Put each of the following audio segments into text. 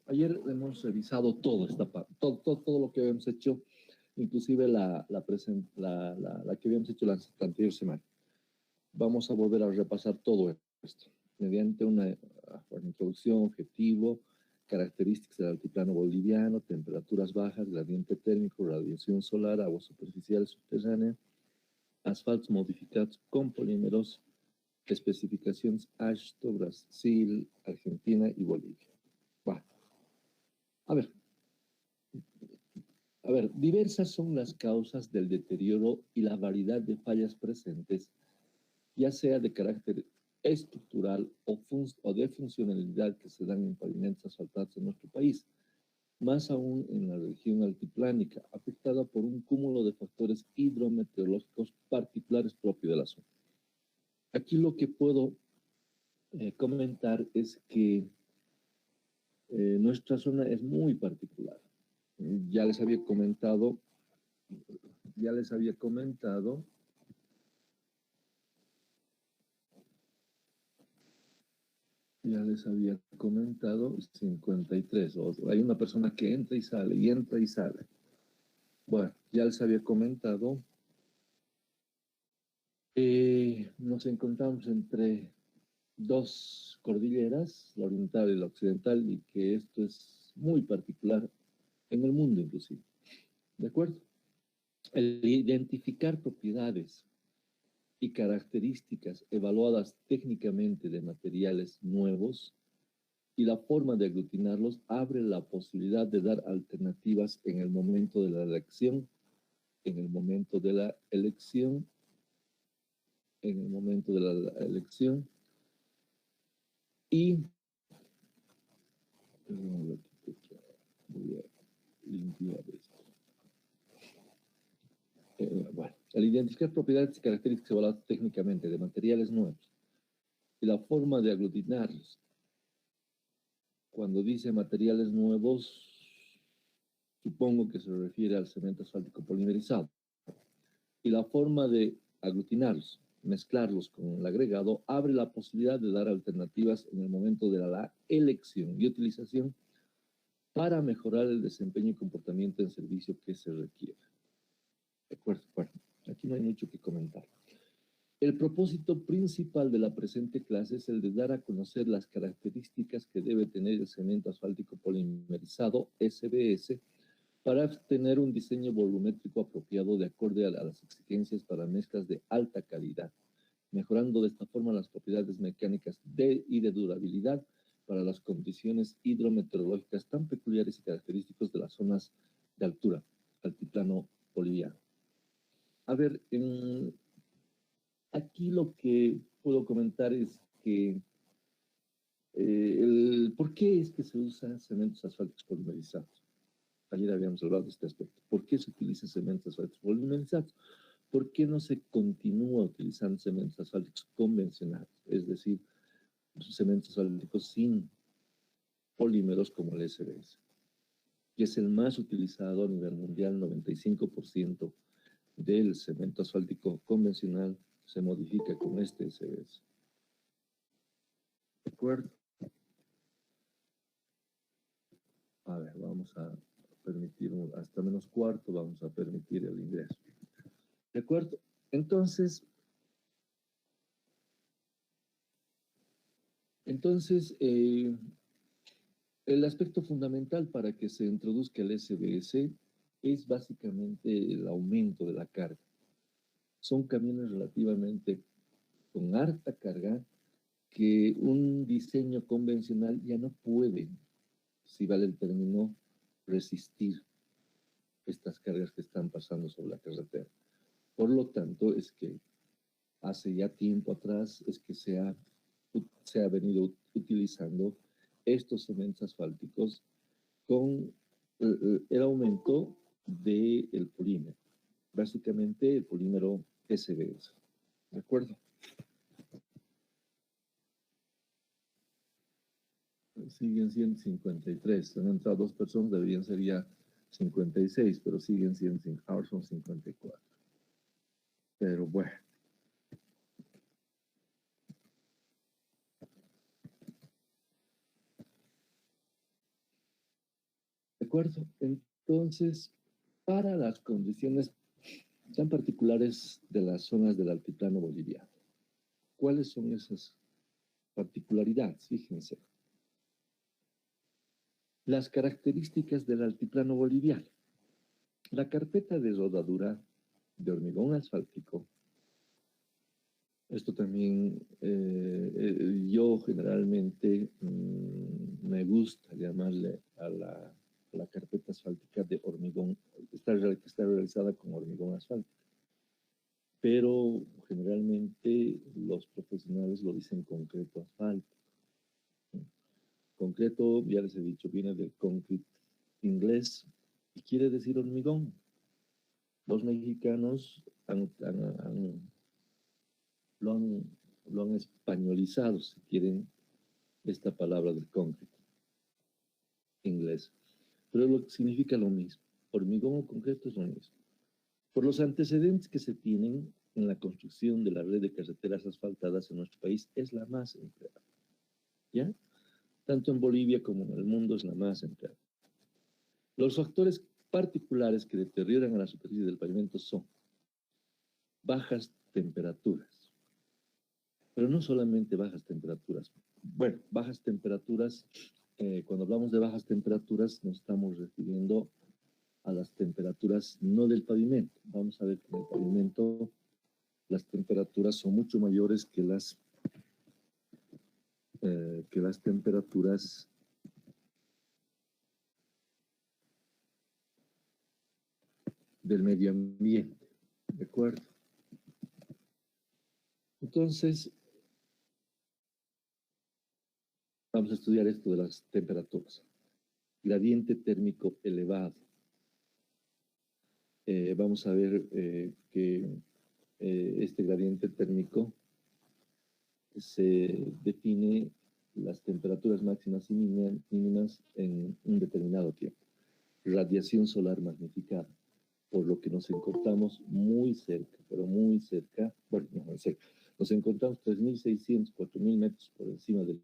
Ayer hemos revisado todo, todo lo que habíamos hecho, inclusive la que habíamos hecho la anterior semana. Vamos a volver a repasar todo esto mediante una introducción, objetivo, características del altiplano boliviano, temperaturas bajas, gradiente térmico, radiación solar, agua superficial subterránea, asfaltos modificados con polímeros, especificaciones ASHTO, Brasil, Argentina y Bolivia. Va. A ver, diversas son las causas del deterioro y la variedad de fallas presentes, ya sea de carácter estructural o de funcionalidad que se dan en pavimentos asfaltados en nuestro país, más aún en la región altiplánica, afectada por un cúmulo de factores hidrometeorológicos particulares propios de la zona. Aquí lo que puedo comentar es que nuestra zona es muy particular. Ya les había comentado, ya les había comentado 53. Hay una persona que entra y sale, y entra y sale. Bueno, ya les había comentado. Nos encontramos entre dos cordilleras, la oriental y la occidental, y que esto es muy particular en el mundo inclusive. ¿De acuerdo? El identificar propiedades y características evaluadas técnicamente de materiales nuevos y la forma de aglutinarlos abre la posibilidad de dar alternativas en el momento de la elección, y voy a limpiar esto. Bueno, al identificar propiedades y características evaluadas técnicamente de materiales nuevos y la forma de aglutinarlos. Cuando dice materiales nuevos, supongo que se refiere al cemento asfáltico polimerizado. Y la forma de aglutinarlos, mezclarlos con el agregado, abre la posibilidad de dar alternativas en el momento de la elección y utilización para mejorar el desempeño y comportamiento en servicio que se requiere. De acuerdo, bueno, aquí no hay mucho que comentar. El propósito principal de la presente clase es el de dar a conocer las características que debe tener el cemento asfáltico polimerizado, SBS, para tener un diseño volumétrico apropiado de acuerdo a las exigencias para mezclas de alta calidad, mejorando de esta forma las propiedades mecánicas y de durabilidad para las condiciones hidrometeorológicas tan peculiares y características de las zonas de altura, altiplano boliviano. A ver, aquí lo que puedo comentar es que ¿por qué es que se usan cementos asfálticos polimerizados? Ayer habíamos hablado de este aspecto. ¿Por qué se utiliza cementos asfálticos polimerizados? ¿Por qué no se continúa utilizando cementos asfálticos convencionales? Es decir, cementos asfálticos sin polímeros como el SBS, que es el más utilizado a nivel mundial. 95% del cemento asfáltico convencional se modifica con este SBS. ¿De acuerdo? A ver, vamos a permitir hasta menos cuarto, vamos a permitir el ingreso. ¿De acuerdo? Entonces, el aspecto fundamental para que se introduzca el SBS es básicamente el aumento de la carga. Son camiones relativamente con harta carga que un diseño convencional ya no puede, si vale el término, resistir estas cargas que están pasando sobre la carretera. Por lo tanto, es que hace ya tiempo atrás es que se ha venido utilizando estos cementos asfálticos con el aumento del polímero, básicamente el polímero SBS. ¿De acuerdo? Siguen siendo 53. Han entrado dos personas, deberían ser ya 56, pero siguen siendo, ahora son 54. Pero bueno. acuerdo? Entonces, para las condiciones tan particulares de las zonas del altiplano boliviano, ¿cuáles son esas particularidades? Fíjense. Las características del altiplano boliviano. La carpeta de rodadura de hormigón asfáltico. Esto también yo generalmente me gusta llamarle a la carpeta asfáltica de hormigón, que está realizada con hormigón asfáltico. Pero generalmente los profesionales lo dicen concreto asfáltico. Concreto, ya les he dicho, viene del concrete inglés y quiere decir hormigón. Los mexicanos lo han españolizado, si quieren, esta palabra del concrete inglés. Pero lo que significa lo mismo. Hormigón o concreto es lo mismo. Por los antecedentes que se tienen en la construcción de la red de carreteras asfaltadas en nuestro país, es la más empleada. ¿Ya? Tanto en Bolivia como en el mundo es la más empleada. Los factores particulares que deterioran a la superficie del pavimento son bajas temperaturas, pero no solamente bajas temperaturas. Bueno, bajas temperaturas, cuando hablamos de bajas temperaturas nos estamos refiriendo a las temperaturas no del pavimento. Vamos a ver que en el pavimento las temperaturas son mucho mayores que las temperaturas del medio ambiente, ¿de acuerdo? Entonces, vamos a estudiar esto de las temperaturas. Gradiente térmico elevado. Vamos a ver que este gradiente térmico se define las temperaturas máximas y mínimas en un determinado tiempo. Radiación solar magnificada, por lo que nos encontramos muy cerca, pero muy cerca, bueno, no muy cerca, nos encontramos 3.600, 4.000 metros por encima del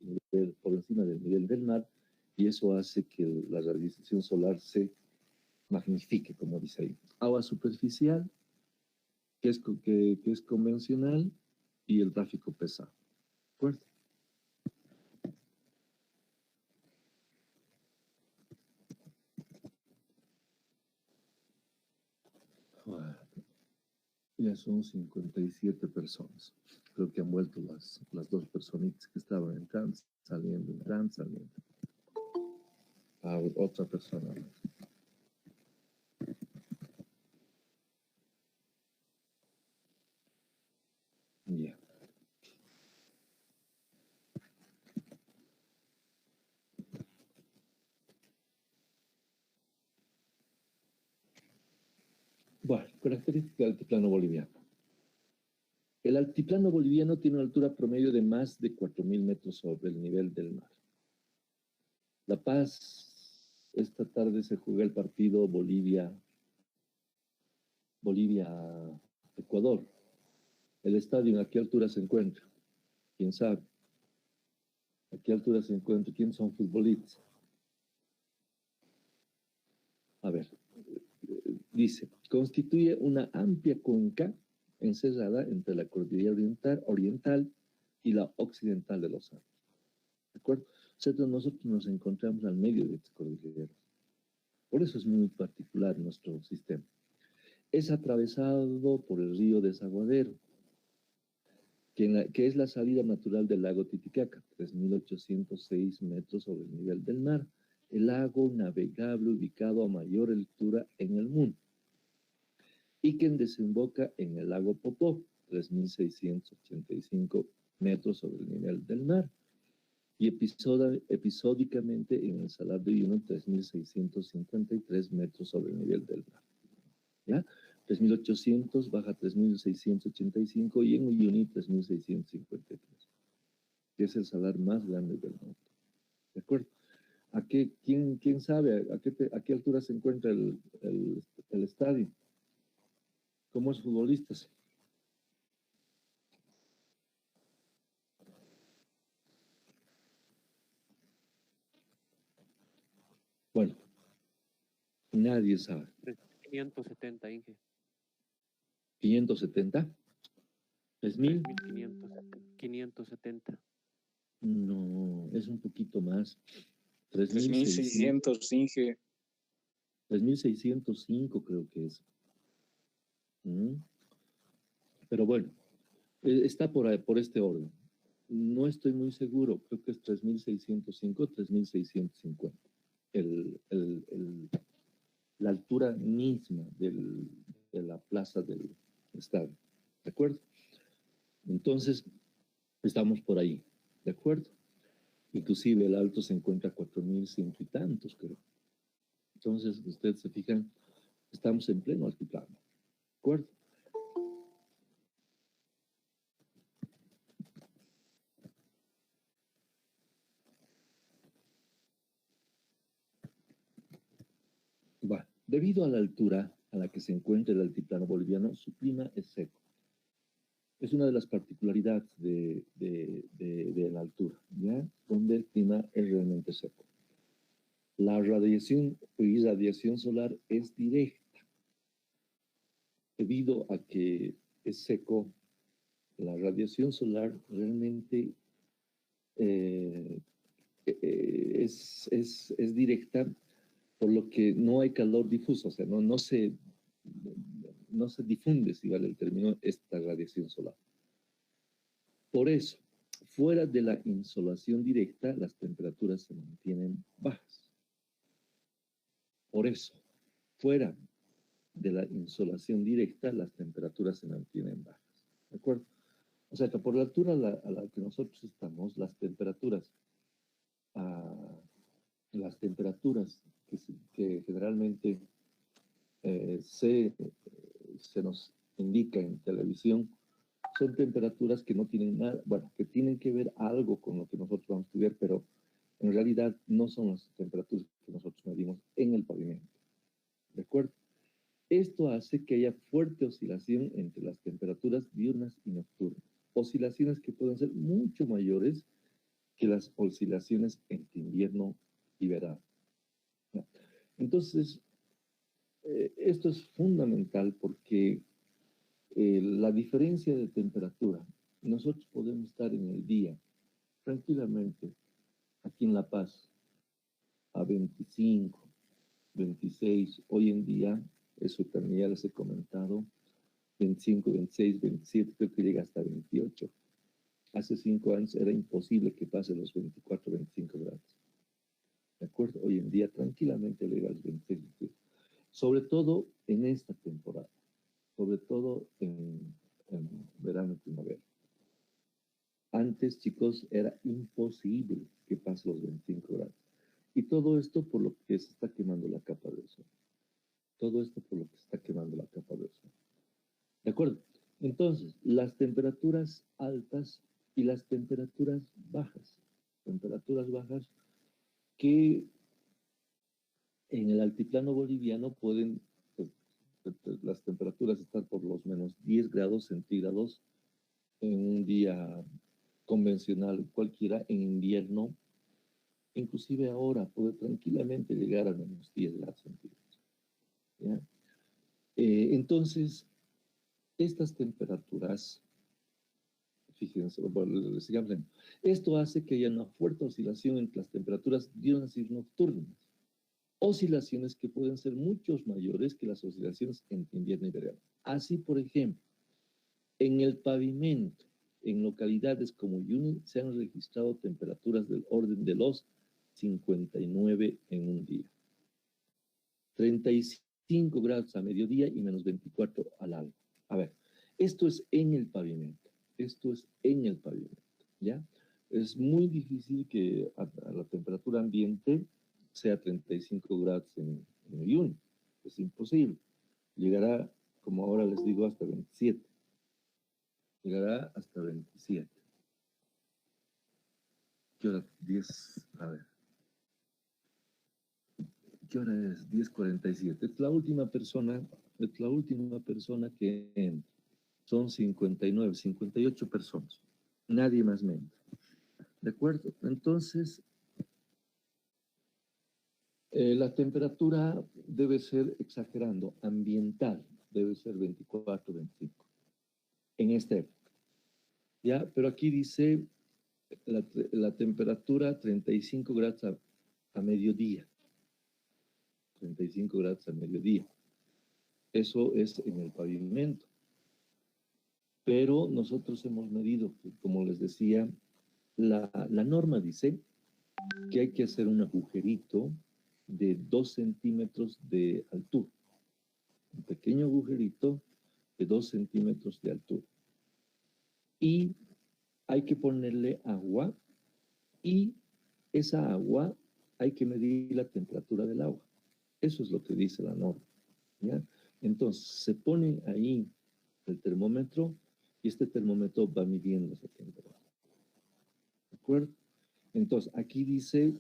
nivel del mar, y eso hace que la radiación solar se magnifique, como dice ahí. Agua superficial, que es convencional, y el tráfico pesado. ¿De acuerdo? Bueno, ya son 57 personas. Creo que han vuelto las dos personitas que estaban entrando, saliendo, entrando, saliendo. A otra persona más. Ya. Bueno, característica del altiplano boliviano. El altiplano boliviano tiene una altura promedio de más de 4.000 metros sobre el nivel del mar. La Paz, esta tarde se juega el partido Bolivia-Ecuador. El estadio, ¿a qué altura se encuentra? ¿Quién sabe? ¿A qué altura se encuentra? ¿Quiénes son futbolistas? A ver, dice, constituye una amplia cuenca encerrada entre la cordillera oriental y la occidental de los Andes. ¿De acuerdo? Nosotros nos encontramos al medio de estas cordilleras. Por eso es muy particular nuestro sistema. Es atravesado por el río Desaguadero, que es la salida natural del lago Titicaca, 3.806 metros sobre el nivel del mar, el lago navegable ubicado a mayor altura en el mundo, y que desemboca en el lago Popó, 3.685 metros sobre el nivel del mar, y episódicamente en el Salar de Uyuni, 3.653 metros sobre el nivel del mar. ¿Ya? 3.800 baja 3.685 y en Uyuni 3.653, que es el salar más grande del mundo. ¿De acuerdo? ¿Quién sabe a qué altura se encuentra el estadio? ¿Cómo es futbolistas? Bueno, Nadie sabe. 570, Inge. 570. ¿Es 1000? 570. No, es un poquito más. 3600, Inge. 3605 creo que es. Pero bueno, está por este orden. No estoy muy seguro, creo que es 3605, 3650. La altura misma de la plaza del estadio. ¿De acuerdo? Entonces, estamos por ahí. ¿De acuerdo? Inclusive el alto se encuentra a 4100 y tantos, creo. Entonces, ustedes se fijan, estamos en pleno altiplano. ¿De acuerdo? Bueno, debido a la altura a la que se encuentra el altiplano boliviano, su clima es seco. Es una de las particularidades de la altura, ¿ya? Donde el clima es realmente seco. La radiación o irradiación solar es directa. Debido a que es seco, la radiación solar realmente es directa, por lo que no hay calor difuso, o sea, no se difunde, si vale el término, esta radiación solar. Por eso, fuera de la insolación directa, las temperaturas se mantienen bajas. Por eso, fuera de la insolación directa, las temperaturas se mantienen bajas. ¿De acuerdo? O sea que por la altura a la que nosotros estamos, las temperaturas que generalmente se nos indica en televisión son temperaturas que no tienen nada, bueno, que tienen que ver algo con lo que nosotros vamos a estudiar, pero en realidad no son las temperaturas que nosotros medimos en el pavimento. ¿De acuerdo? Esto hace que haya fuerte oscilación entre las temperaturas diurnas y nocturnas. Oscilaciones que pueden ser mucho mayores que las oscilaciones entre invierno y verano. Entonces, esto es fundamental porque la diferencia de temperatura, nosotros podemos estar en el día tranquilamente aquí en La Paz a 25, 26, hoy en día, eso también ya les he comentado, 25, 26, 27, creo que llega hasta 28. Hace 5 años era imposible que pase los 24, 25 grados. ¿De acuerdo? Hoy en día tranquilamente llega a los 26, 28. Sobre todo en esta temporada, sobre todo en verano y primavera. Antes, chicos, era imposible que pase los 25 grados. Y todo esto por lo que se está quemando la capa de ozono. Todo esto por lo que se está quemando la capa de ozono. ¿De acuerdo? Entonces, las temperaturas altas y las temperaturas bajas que en el altiplano boliviano pueden, las temperaturas estar por los menos 10 grados centígrados en un día convencional cualquiera, en invierno, inclusive ahora puede tranquilamente llegar a menos 10 grados centígrados. ¿Ya? Entonces, estas temperaturas, fíjense, bueno, sigamos. Esto hace que haya una fuerte oscilación entre las temperaturas diurnas y nocturnas. Oscilaciones que pueden ser mucho mayores que las oscilaciones entre invierno y verano. Así, por ejemplo, en el pavimento, en localidades como Uyuni, se han registrado temperaturas del orden de los 59 en un día. 35 grados a mediodía y menos 24 al alba. A ver, esto es en el pavimento. Esto es en el pavimento, ¿ya? Es muy difícil que a la temperatura ambiente sea 35 grados en Uyuni. Es imposible. Llegará, como ahora les digo, hasta 27. Llegará hasta 27. ¿Qué hora? 10, a ver. ¿Qué hora es? 10:47. Es la última persona que entra. Son 59, 58 personas. Nadie más menos. ¿De acuerdo? Entonces, La temperatura debe ser, exagerando, ambiental, debe ser 24, 25, en esta época. ¿Ya? Pero aquí dice la temperatura 35 grados a mediodía. 35 grados a mediodía. Eso es en el pavimento. Pero nosotros hemos medido, como les decía, la norma dice que hay que hacer un agujerito de 2 centímetros de altura. Un pequeño agujerito de 2 centímetros de altura. Y hay que ponerle agua y esa agua hay que medir la temperatura del agua. Eso es lo que dice la norma. ¿Ya? Entonces, se pone ahí el termómetro y este termómetro va midiendo esa temperatura. ¿De acuerdo? Entonces, aquí dice,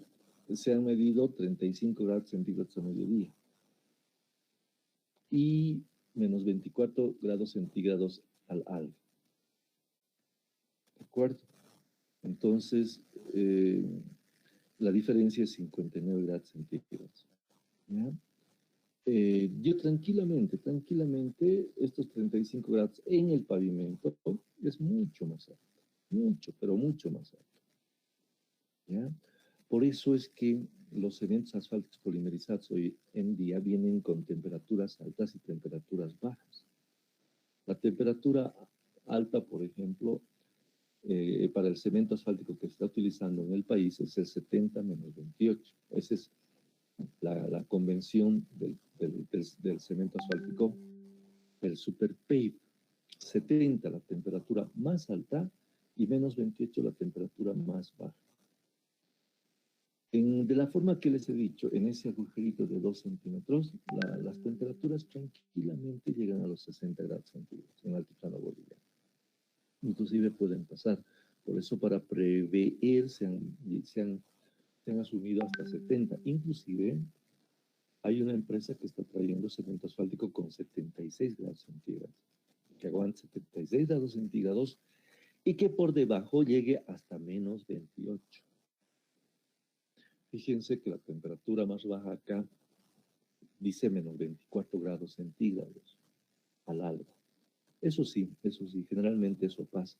se han medido 35 grados centígrados a mediodía y menos 24 grados centígrados al alba. ¿De acuerdo? Entonces, la diferencia es 59 grados centígrados. ¿Ya? Yo tranquilamente, estos 35 grados en el pavimento es mucho más alto. Mucho, pero mucho más alto. ¿Ya? Por eso es que los cementos asfálticos polimerizados hoy en día vienen con temperaturas altas y temperaturas bajas. La temperatura alta, por ejemplo, para el cemento asfáltico que se está utilizando en el país es el 70 menos 28. Esa es la convención del cemento asfáltico, el Super Pave. 70 la temperatura más alta y menos 28 la temperatura más baja. De la forma que les he dicho, en ese agujerito de 2 centímetros, las temperaturas tranquilamente llegan a los 60 grados centígrados en el altiplano boliviano. Inclusive pueden pasar. Por eso para prever se han asumido hasta 70. Inclusive hay una empresa que está trayendo cemento asfáltico con 76 grados centígrados, que aguanta 76 grados centígrados y que por debajo llegue hasta menos 28. Fíjense que la temperatura más baja acá dice menos 24 grados centígrados al alba. Eso sí, generalmente eso pasa.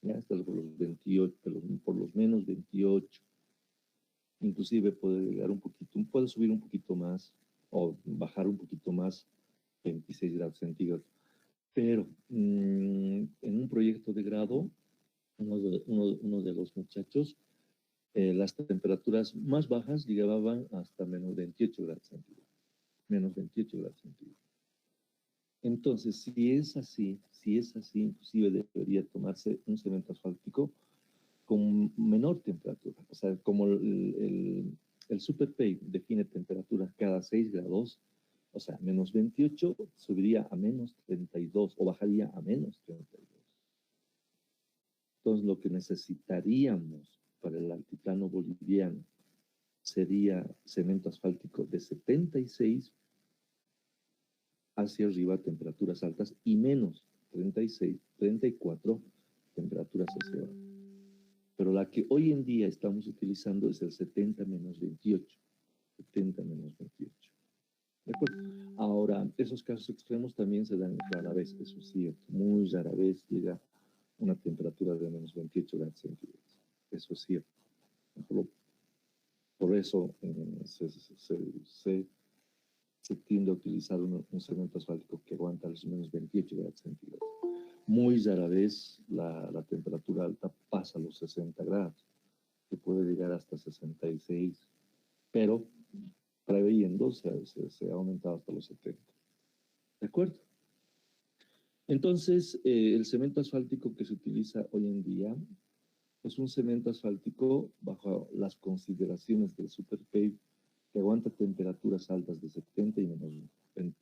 Ya hasta por los 28, por los menos 28. Inclusive puede llegar un poquito, puede subir un poquito más o bajar un poquito más, 26 grados centígrados. Pero en un proyecto de grado, uno de los muchachos, las temperaturas más bajas llegaban hasta menos 28 grados centígrados. Menos 28 grados centígrados. Entonces, si es así, inclusive debería tomarse un cemento asfáltico con menor temperatura. O sea, como el Super Pave define temperaturas cada 6 grados, o sea, menos 28 subiría a menos 32 o bajaría a menos 32. Entonces, lo que necesitaríamos para el altiplano boliviano sería cemento asfáltico de 76 hacia arriba, temperaturas altas, y menos 36, 34, temperaturas hacia abajo. Pero la que hoy en día estamos utilizando es el 70 menos 28. 70 menos 28. ¿De acuerdo? Ahora, esos casos extremos también se dan rara vez, eso es cierto. Muy rara vez llega una temperatura de menos 28 grados centígrados. Eso es cierto. Por eso se tiende a utilizar un cemento asfáltico que aguanta los menos 28 grados centígrados. Muy rara vez la temperatura alta pasa los 60 grados, que puede llegar hasta 66, pero preveyendo se ha aumentado hasta los 70. ¿De acuerdo? Entonces, el cemento asfáltico que se utiliza hoy en día es un cemento asfáltico bajo las consideraciones del Super Pave que aguanta temperaturas altas de 70 y menos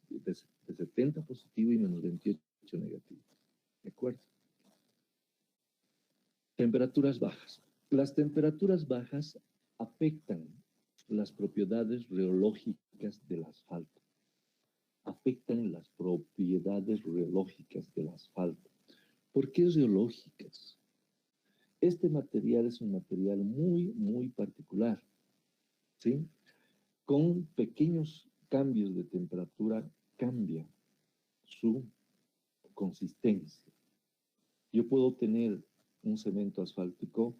de 70 positivo y menos 28 negativo. ¿De acuerdo? Temperaturas bajas. Las temperaturas bajas afectan las propiedades reológicas del asfalto. Afectan las propiedades reológicas del asfalto. ¿Por qué reológicas? Este material es un material muy, muy particular, ¿sí? con pequeños cambios de temperatura cambia su consistencia. Yo puedo tener un cemento asfáltico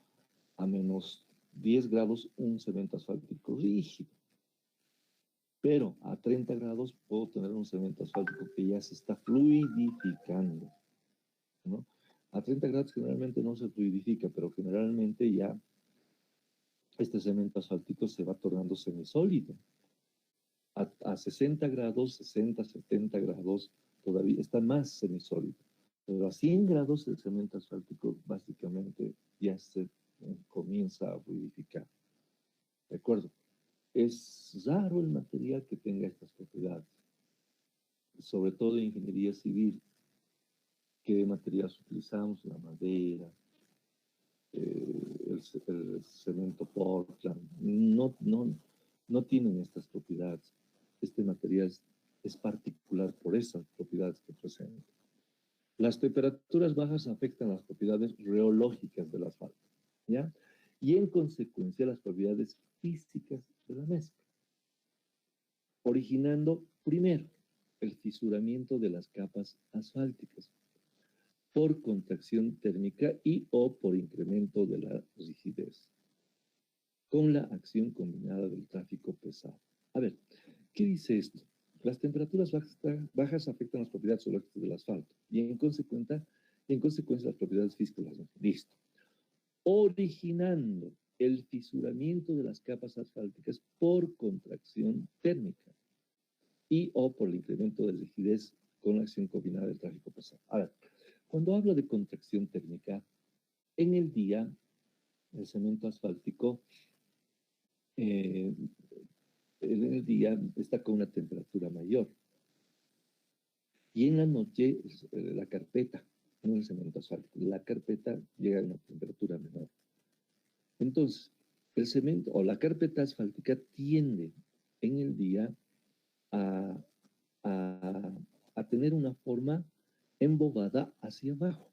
a menos 10 grados, un cemento asfáltico rígido. Pero a 30 grados puedo tener un cemento asfáltico que ya se está fluidificando, ¿no? A 30 grados generalmente no se fluidifica, pero generalmente ya este cemento asfáltico se va tornando semisólido. A 60 grados, 60, 70 grados, todavía está más semisólido. Pero a 100 grados el cemento asfáltico básicamente ya se comienza a fluidificar. ¿De acuerdo? Es raro el material que tenga estas propiedades, sobre todo en ingeniería civil. ¿Qué materiales utilizamos? La madera, el cemento Portland. No tienen estas propiedades. Este material es particular por esas propiedades que presenta. Las temperaturas bajas afectan las propiedades reológicas del asfalto, ¿ya? Y en consecuencia las propiedades físicas de la mezcla, originando primero el fisuramiento de las capas asfálticas por contracción térmica y o por incremento de la rigidez, con la acción combinada del tráfico pesado. A ver, ¿qué dice esto? Las temperaturas bajas afectan las propiedades geológicas del asfalto y en consecuencia las propiedades físicas. Listo. Originando el fisuramiento de las capas asfálticas por contracción térmica y o por el incremento de rigidez con la acción combinada del tráfico pesado. A ver, cuando hablo de contracción térmica, en el día el cemento asfáltico en el día está con una temperatura mayor. Y en la noche, la carpeta, no el cemento asfáltico, la carpeta llega a una temperatura menor. Entonces, el cemento o la carpeta asfáltica tiende en el día a tener una forma embobada hacia abajo.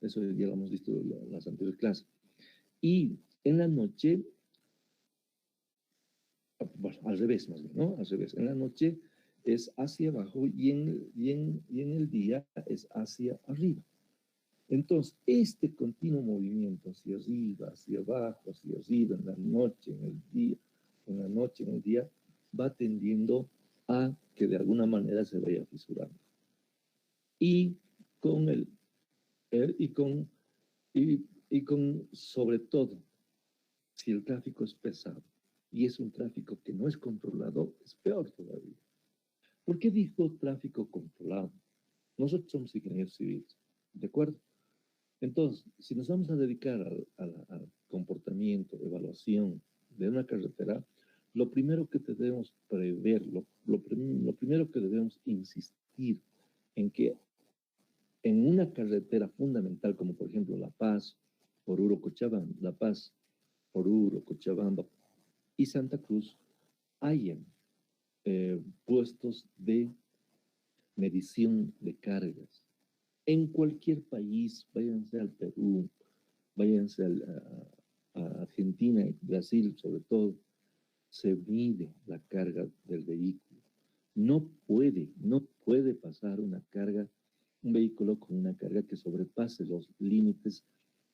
Eso ya lo hemos visto en las anteriores clases. Y en la noche, bueno, al revés más bien, ¿no? Al revés. En la noche es hacia abajo y en el día es hacia arriba. Entonces, este continuo movimiento hacia arriba, hacia abajo, hacia arriba, en la noche, en el día, en la noche, en el día, va tendiendo a que de alguna manera se vaya fisurando. Y con sobre todo, si el tráfico es pesado y es un tráfico que no es controlado, es peor todavía. ¿Por qué digo tráfico controlado? Nosotros somos ingenieros civiles, ¿de acuerdo? Entonces, si nos vamos a dedicar al comportamiento, evaluación de una carretera, lo primero que debemos prever, lo primero que debemos insistir en que en una carretera fundamental, como por ejemplo La Paz, Oruro, Cochabamba, La Paz, Oruro, Cochabamba y Santa Cruz, hayan puestos de medición de cargas. En cualquier país, váyanse al Perú, váyanse a Argentina y Brasil sobre todo, se mide la carga del vehículo. No puede pasar un vehículo con una carga que sobrepase los límites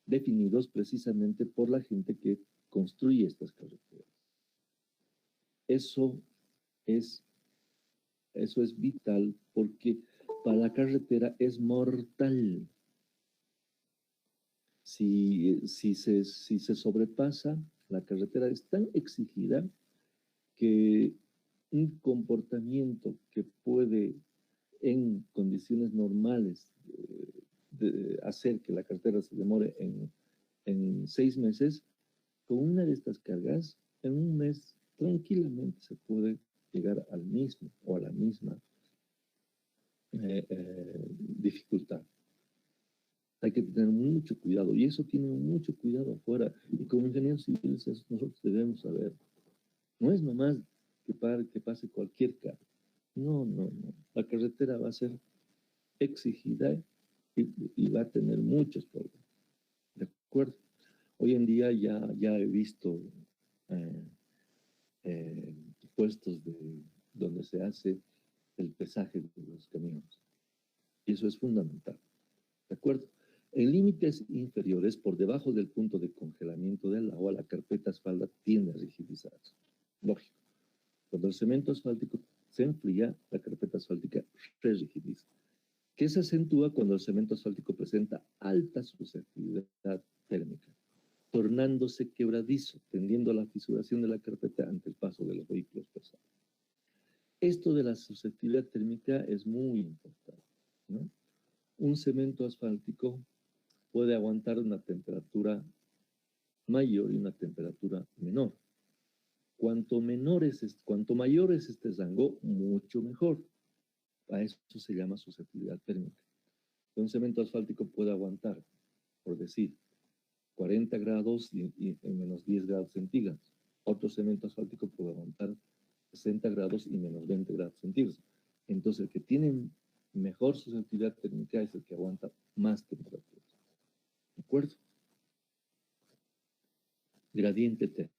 definidos precisamente por la gente que construye estas carreteras. Eso es vital porque para la carretera es mortal. Si se sobrepasa, la carretera es tan exigida que un comportamiento que puede en condiciones normales hacer que la carretera se demore en 6 meses, con una de estas cargas, en un mes tranquilamente se puede llegar al mismo o a la misma dificultad. Hay que tener mucho cuidado y eso tiene mucho cuidado afuera. Y como ingenieros civiles nosotros debemos saber. No es nomás que pase cualquier carro. No. La carretera va a ser exigida y va a tener muchos problemas. ¿De acuerdo? Hoy en día ya he visto puestos donde se hace el pesaje de los camiones. Y eso es fundamental. ¿De acuerdo? En límites inferiores, por debajo del punto de congelamiento del agua, la carpeta asfaltada tiende a rigidizarse. Lógico. Cuando el cemento asfáltico se enfría, la carpeta asfáltica se rigidiza, que se acentúa cuando el cemento asfáltico presenta alta susceptibilidad térmica, tornándose quebradizo, tendiendo a la fisuración de la carpeta ante el paso de los vehículos pesados. Esto de la susceptibilidad térmica es muy importante, ¿no? Un cemento asfáltico puede aguantar una temperatura mayor y una temperatura menor. Cuanto mayor es este rango, mucho mejor. A eso se llama susceptibilidad térmica. Un cemento asfáltico puede aguantar, por decir, 40 grados y en menos 10 grados centígrados. Otro cemento asfáltico puede aguantar 60 grados y menos 20 grados centígrados. Entonces, el que tiene mejor susceptibilidad térmica es el que aguanta más temperatura. ¿De acuerdo? Gradiente térmico.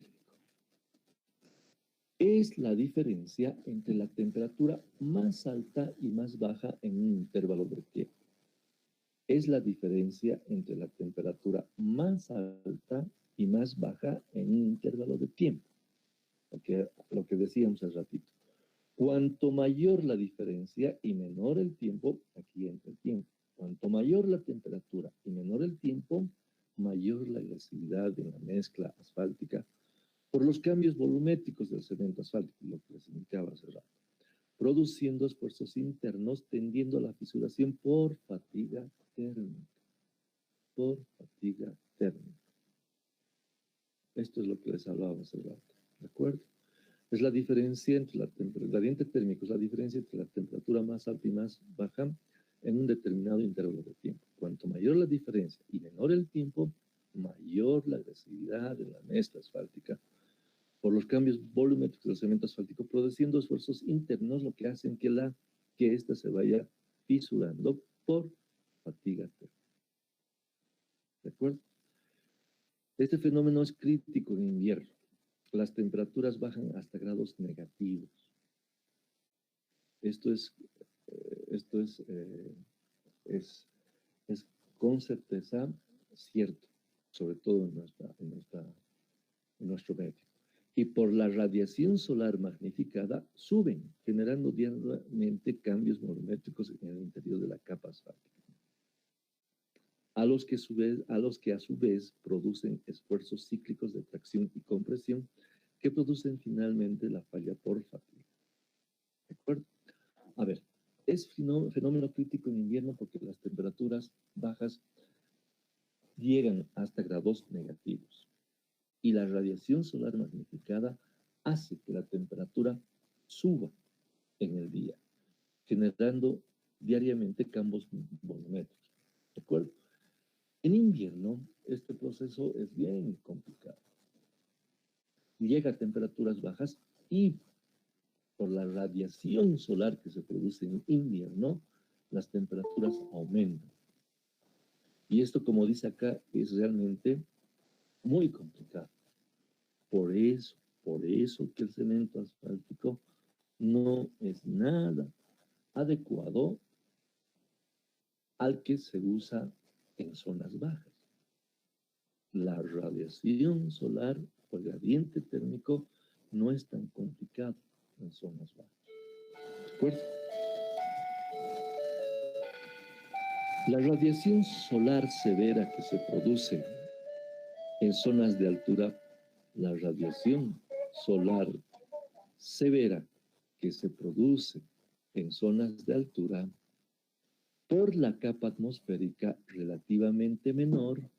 Es la diferencia entre la temperatura más alta y más baja en un intervalo de tiempo. Es la diferencia entre la temperatura más alta y más baja en un intervalo de tiempo. Lo que decíamos hace ratito. Cuanto mayor la diferencia y menor el tiempo, aquí entra el tiempo. Cuanto mayor la temperatura y menor el tiempo, mayor la agresividad en la mezcla asfáltica por los cambios volumétricos del cemento asfáltico, lo que les indicaba hace rato, produciendo esfuerzos internos tendiendo a la fisuración por fatiga térmica. Por fatiga térmica. Esto es lo que les hablaba hace rato, ¿de acuerdo? Es la diferencia entre el gradiente térmico, es la diferencia entre la temperatura más alta y más baja en un determinado intervalo de tiempo. Cuanto mayor la diferencia y menor el tiempo, mayor la agresividad de la mezcla asfáltica por los cambios volumétricos del cemento asfáltico, produciendo esfuerzos internos, lo que hacen que ésta se vaya fisurando por fatiga térmica. ¿De acuerdo? Este fenómeno es crítico en invierno. Las temperaturas bajan hasta grados negativos. Esto es con certeza cierto, sobre todo en nuestro medio. Y por la radiación solar magnificada suben, generando diariamente cambios volumétricos en el interior de la capa asfáltica, a los que a su vez producen esfuerzos cíclicos de tracción y compresión que producen finalmente la falla por fatiga. ¿De acuerdo? A ver, es fenómeno crítico en invierno porque las temperaturas bajas llegan hasta grados negativos y la radiación solar magnificada hace que la temperatura suba en el día, generando diariamente cambios volumétricos. ¿De acuerdo? En invierno, este proceso es bien complicado. Llega a temperaturas bajas y por la radiación solar que se produce en invierno, las temperaturas aumentan. Y esto, como dice acá, es realmente muy complicado. Por eso que el cemento asfáltico no es nada adecuado al que se usa en zonas bajas. La radiación solar o el gradiente térmico no es tan complicado en zonas bajas. ¿De acuerdo? La radiación solar severa que se produce en zonas de altura, la radiación solar severa que se produce en zonas de altura por la capa atmosférica relativamente menor,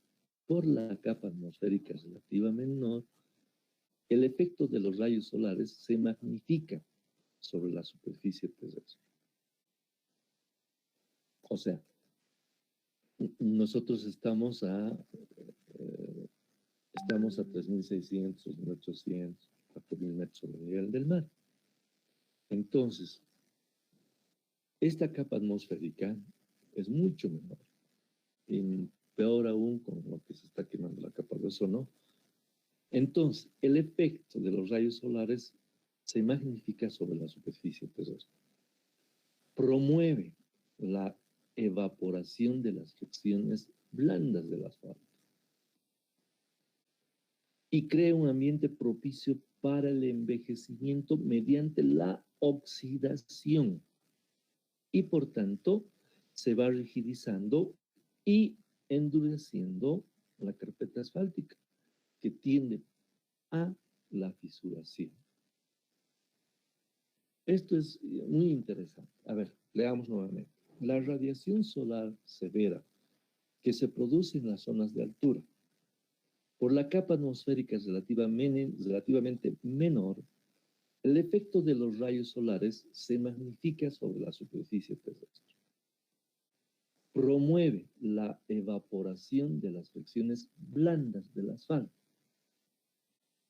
el efecto de los rayos solares se magnifica sobre la superficie terrestre. O sea, nosotros estamos a 3.600, 2.800, 4.000 metros sobre el nivel del mar. Entonces, esta capa atmosférica es mucho menor. Y peor aún con lo que se está quemando la capa de ozono. Entonces, el efecto de los rayos solares se magnifica sobre la superficie terrestre. Promueve la evaporación de las fricciones blandas del asfalto y crea un ambiente propicio para el envejecimiento mediante la oxidación y por tanto se va rigidizando y endureciendo la carpeta asfáltica que tiende a la fisuración. Esto es muy interesante. A ver, leamos nuevamente. La radiación solar severa que se produce en las zonas de altura por la capa atmosférica relativamente menor, el efecto de los rayos solares se magnifica sobre la superficie terrestre. Promueve la evaporación de las fricciones blandas del asfalto,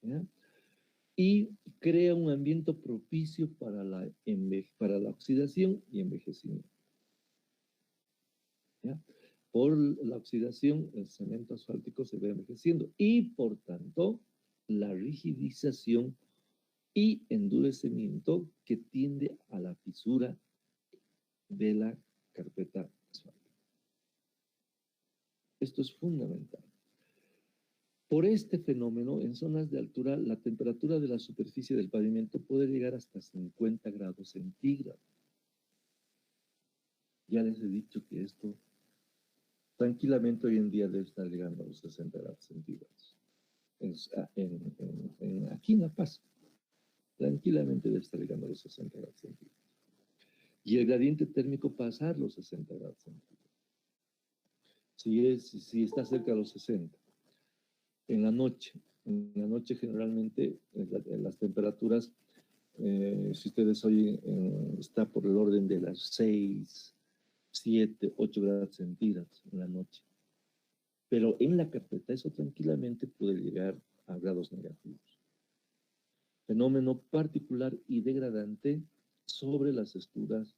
¿ya? Y crea un ambiente propicio para la oxidación y envejecimiento, ¿ya? Por la oxidación, el cemento asfáltico se va envejeciendo y, por tanto, la rigidización y endurecimiento que tiende a la fisura de la carpeta asfáltica. Esto es fundamental. Por este fenómeno, en zonas de altura, la temperatura de la superficie del pavimento puede llegar hasta 50 grados centígrados. Ya les he dicho que esto tranquilamente hoy en día debe estar llegando a los 60 grados centígrados. Aquí en La Paz, tranquilamente debe estar llegando a los 60 grados centígrados. Y el gradiente térmico pasar los 60 grados centígrados. Si está cerca de los 60. En la noche generalmente las temperaturas, si ustedes oyen, está por el orden de las 6, 7, 8 grados centígrados en la noche. Pero en la carpeta eso tranquilamente puede llegar a grados negativos. Fenómeno particular y degradante sobre las estructuras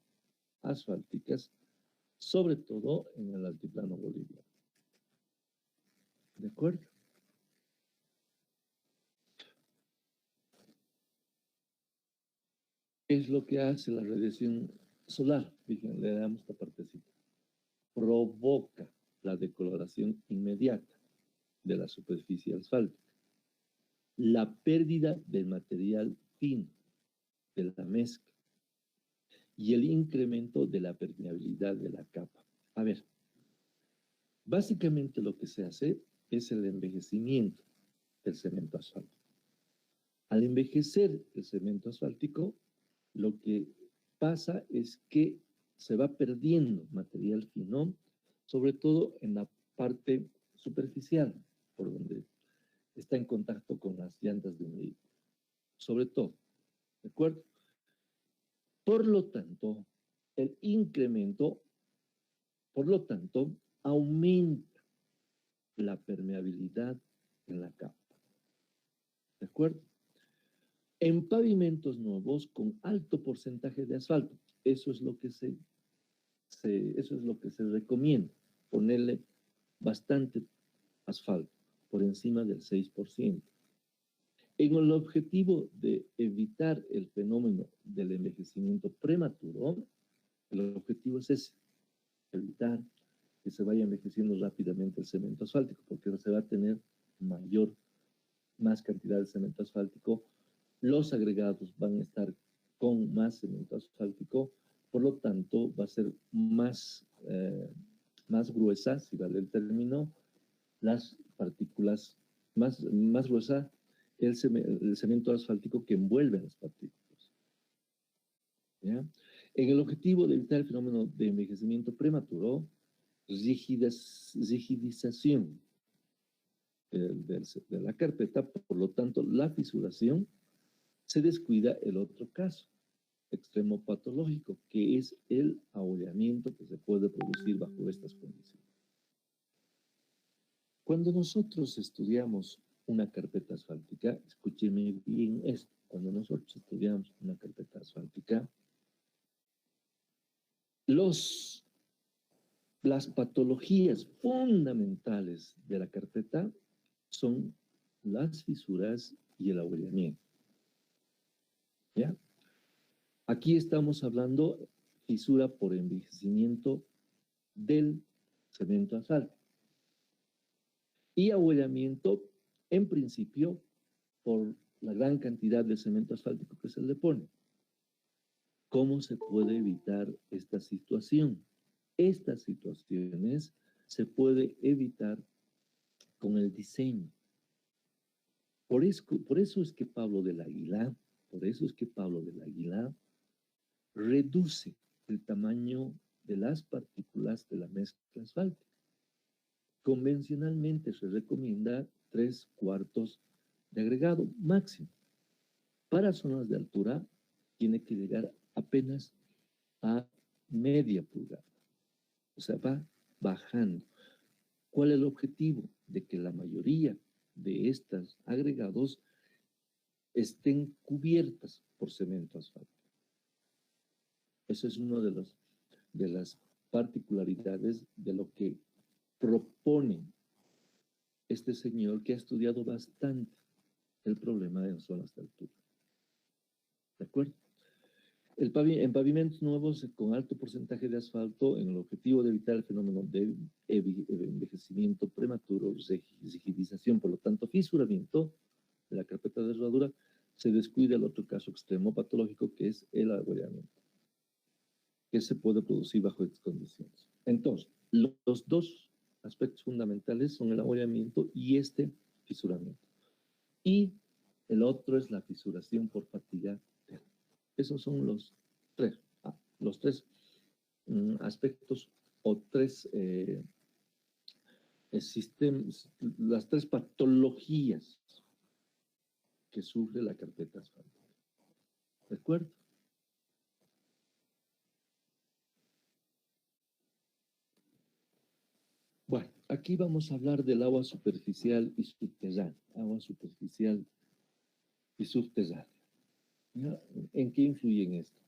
asfálticas, sobre todo en el altiplano boliviano. ¿De acuerdo? ¿Qué es lo que hace la radiación solar? Fíjense, le damos esta partecita. Provoca la decoloración inmediata de la superficie asfáltica, la pérdida del material fino de la mezcla y el incremento de la permeabilidad de la capa. A ver, básicamente lo que se hace es el envejecimiento del cemento asfáltico. Al envejecer el cemento asfáltico, lo que pasa es que se va perdiendo material fino, sobre todo en la parte superficial, por donde está en contacto con las llantas de un vehículo. Sobre todo, ¿de acuerdo? Por lo tanto, el incremento, aumenta la permeabilidad en la capa. ¿De acuerdo? En pavimentos nuevos con alto porcentaje de asfalto, eso es lo que se recomienda, ponerle bastante asfalto, por encima del 6%. En el objetivo de evitar el fenómeno del envejecimiento prematuro, el objetivo es ese, evitar que se vaya envejeciendo rápidamente el cemento asfáltico, porque se va a tener más cantidad de cemento asfáltico, los agregados van a estar con más cemento asfáltico, por lo tanto va a ser más gruesa, si vale el término, las partículas, más gruesa el cemento asfáltico que envuelve a las partículas. ¿Ya? En el objetivo de evitar el fenómeno de envejecimiento prematuro, rigidización de la carpeta, por lo tanto, la fisuración, se descuida el otro caso, extremo patológico, que es el ahollamiento que se puede producir bajo estas condiciones. Cuando nosotros estudiamos una carpeta asfáltica, escúcheme bien esto, cuando nosotros estudiamos una carpeta asfáltica, las patologías fundamentales de la carpeta son las fisuras y el ahollamiento. ¿Ya? Aquí estamos hablando fisura por envejecimiento del cemento asfáltico y abollamiento, en principio, por la gran cantidad de cemento asfáltico que se le pone. ¿Cómo se puede evitar esta situación? Estas situaciones se puede evitar con el diseño. Por eso es que Pablo del Aguilar, reduce el tamaño de las partículas de la mezcla asfáltica. Convencionalmente se recomienda 3/4 de agregado máximo. Para zonas de altura tiene que llegar apenas a media pulgada. O sea, va bajando. ¿Cuál es el objetivo? De que la mayoría de estos agregados estén cubiertas por cemento asfáltico. Eso es una de las particularidades de lo que propone este señor que ha estudiado bastante el problema en zonas de altura. ¿De acuerdo? En pavimentos nuevos con alto porcentaje de asfalto, en el objetivo de evitar el fenómeno de envejecimiento prematuro, rigidización, por lo tanto, fisuramiento de la carpeta de herradura, se descuida el otro caso extremo patológico que es el abollamiento, que se puede producir bajo estas condiciones. Entonces, los dos aspectos fundamentales son el abollamiento y este fisuramiento. Y el otro es la fisuración por fatiga térmica. Esos son los tres aspectos o las tres patologías que sufre la carpeta asfáltica. ¿De acuerdo? Bueno, aquí vamos a hablar del agua superficial y subterránea. Agua superficial y subterránea. ¿Ya? ¿En qué influye en esto?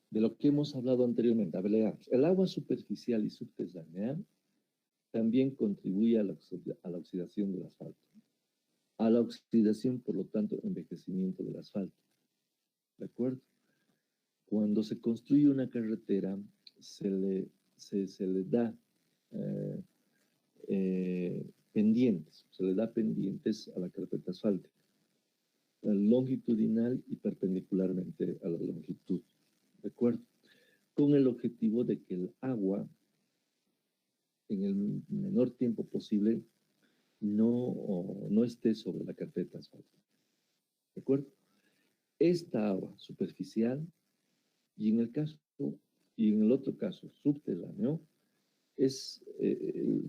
De lo que hemos hablado anteriormente. A ver, leamos. El agua superficial y subterránea también contribuye a la oxidación del asfalto. A la oxidación, por lo tanto, envejecimiento del asfalto. ¿De acuerdo? Cuando se construye una carretera, se le da pendientes, a la carpeta asfáltica, longitudinal y perpendicularmente a la longitud, ¿de acuerdo? Con el objetivo de que el agua, en el menor tiempo posible, no esté sobre la carpeta asfáltica, ¿de acuerdo? Esta agua superficial, y en el otro caso subterráneo,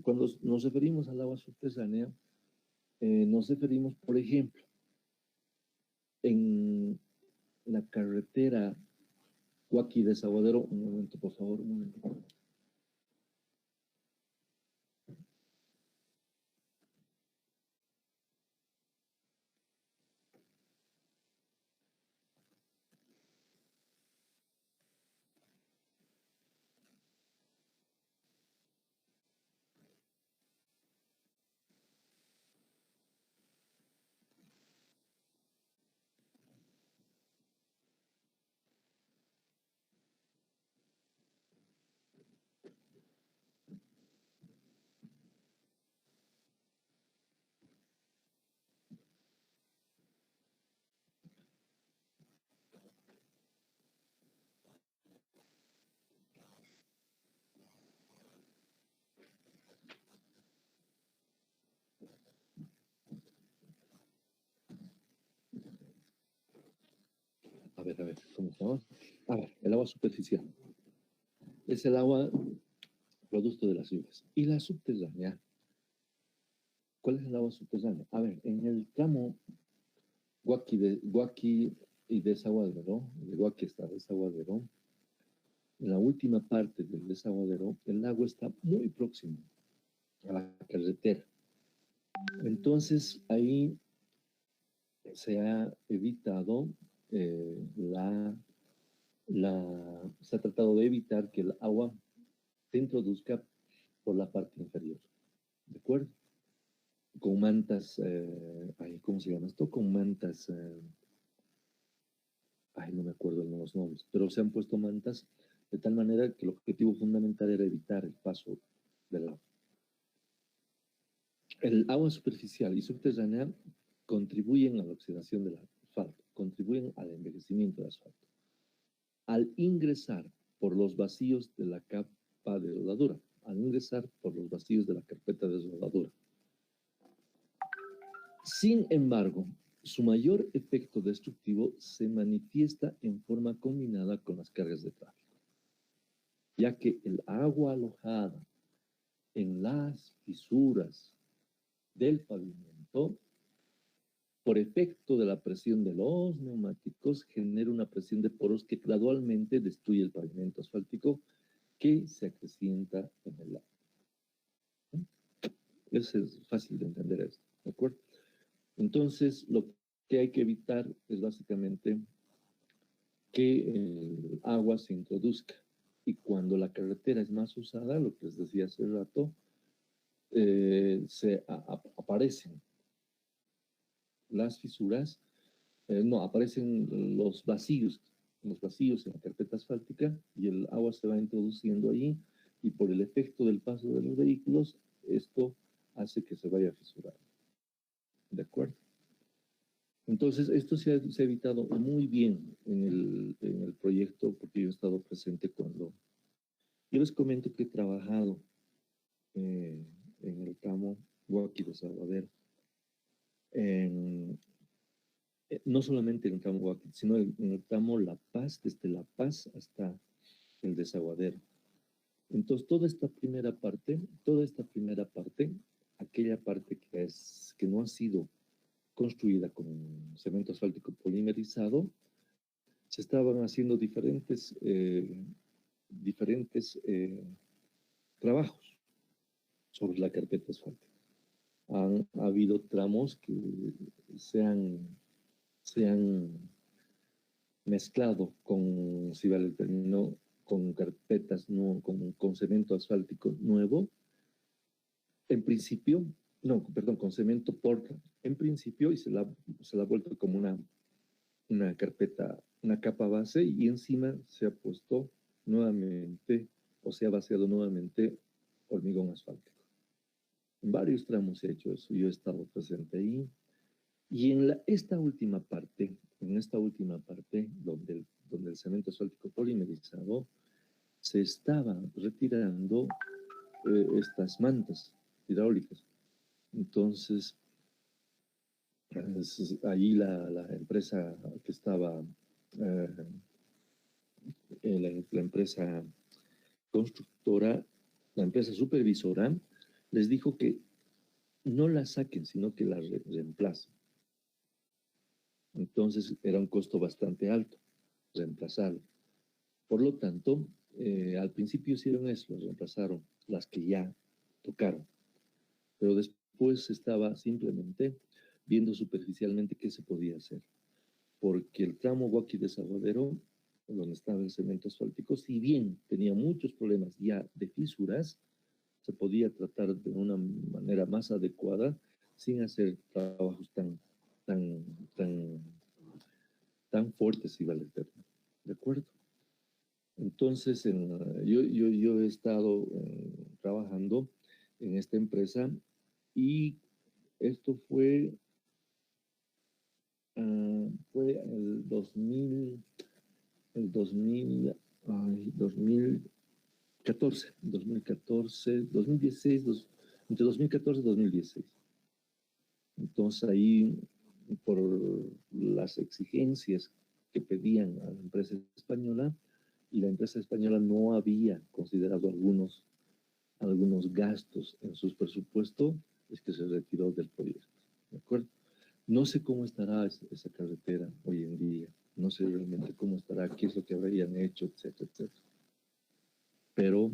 cuando nos referimos al agua subterránea, nos referimos, por ejemplo, en la carretera Huaki Desaguadero. Un momento, por favor, un momento. A ver, ¿cómo estamos? A ver, el agua superficial es el agua producto de las lluvias. Y la subterránea, ¿cuál es el agua subterránea? A ver, en el tramo Huaki y Desaguadero, de Huaki hasta Desaguadero, en la última parte del desaguadero, el agua está muy próximo a la carretera. Entonces, ahí se ha evitado se ha tratado de evitar que el agua se introduzca por la parte inferior, ¿de acuerdo? Con mantas, ¿cómo se llama esto? Con mantas ay, no me acuerdo los nombres, pero se han puesto mantas de tal manera que el objetivo fundamental era evitar el paso del agua. El agua superficial y subterránea contribuyen a la oxidación del asfalto, contribuyen al envejecimiento del asfalto. Al ingresar por los vacíos de la capa de rodadura, al ingresar por los vacíos de la carpeta de rodadura. Sin embargo, su mayor efecto destructivo se manifiesta en forma combinada con las cargas de tráfico, ya que el agua alojada en las fisuras del pavimento, por efecto de la presión de los neumáticos, genera una presión de poros que gradualmente destruye el pavimento asfáltico que se acrecienta en el agua. Eso es fácil de entender esto, ¿de acuerdo? Entonces, lo que hay que evitar es básicamente que el agua se introduzca. Y cuando la carretera es más usada, lo que les decía hace rato, aparecen las fisuras, aparecen los vacíos en la carpeta asfáltica y el agua se va introduciendo ahí y por el efecto del paso de los vehículos, esto hace que se vaya a fisurar. ¿De acuerdo? Entonces, esto se ha evitado muy bien en el proyecto porque yo he estado presente cuando... Yo les comento que he trabajado en el tramo Huaki-Desaguadero. No solamente en el tramo Huaki, sino en el tramo La Paz, desde La Paz hasta el Desaguadero. Entonces, toda esta primera parte, aquella parte que no ha sido construida con cemento asfáltico polimerizado, se estaban haciendo diferentes trabajos sobre la carpeta asfáltica. Han habido tramos que se han mezclado con, si vale el término, con carpetas, no, con cemento asfáltico nuevo. En principio, con cemento Portland. En principio, y se la ha vuelto como una carpeta, una capa base, y encima se ha puesto nuevamente, o se ha vaciado nuevamente hormigón asfáltico. En varios tramos se ha hecho eso, yo he estado presente ahí. Y en esta última parte, donde el cemento asfáltico polimerizado, se estaba retirando estas mantas hidráulicas. Entonces, ahí la empresa que estaba, la empresa constructora, la empresa supervisora, les dijo que no la saquen, sino que la reemplacen. Entonces, era un costo bastante alto reemplazarlo. Por lo tanto, al principio hicieron eso, los reemplazaron, las que ya tocaron. Pero después estaba simplemente viendo superficialmente qué se podía hacer. Porque el tramo Huaki-Desaguadero, donde estaba el cemento asfáltico, si bien tenía muchos problemas ya de fisuras, se podía tratar de una manera más adecuada sin hacer trabajos tan fuertes, si vale el término. ¿De acuerdo? Entonces, yo he estado trabajando en esta empresa y esto fue el 2014, 2016, entre 2014 y 2016. Entonces ahí, por las exigencias que pedían a la empresa española, y la empresa española no había considerado algunos gastos en sus presupuestos, es que se retiró del proyecto. ¿De acuerdo? No sé cómo estará esa carretera hoy en día, no sé realmente cómo estará, qué es lo que habrían hecho, etcétera, etcétera. Pero,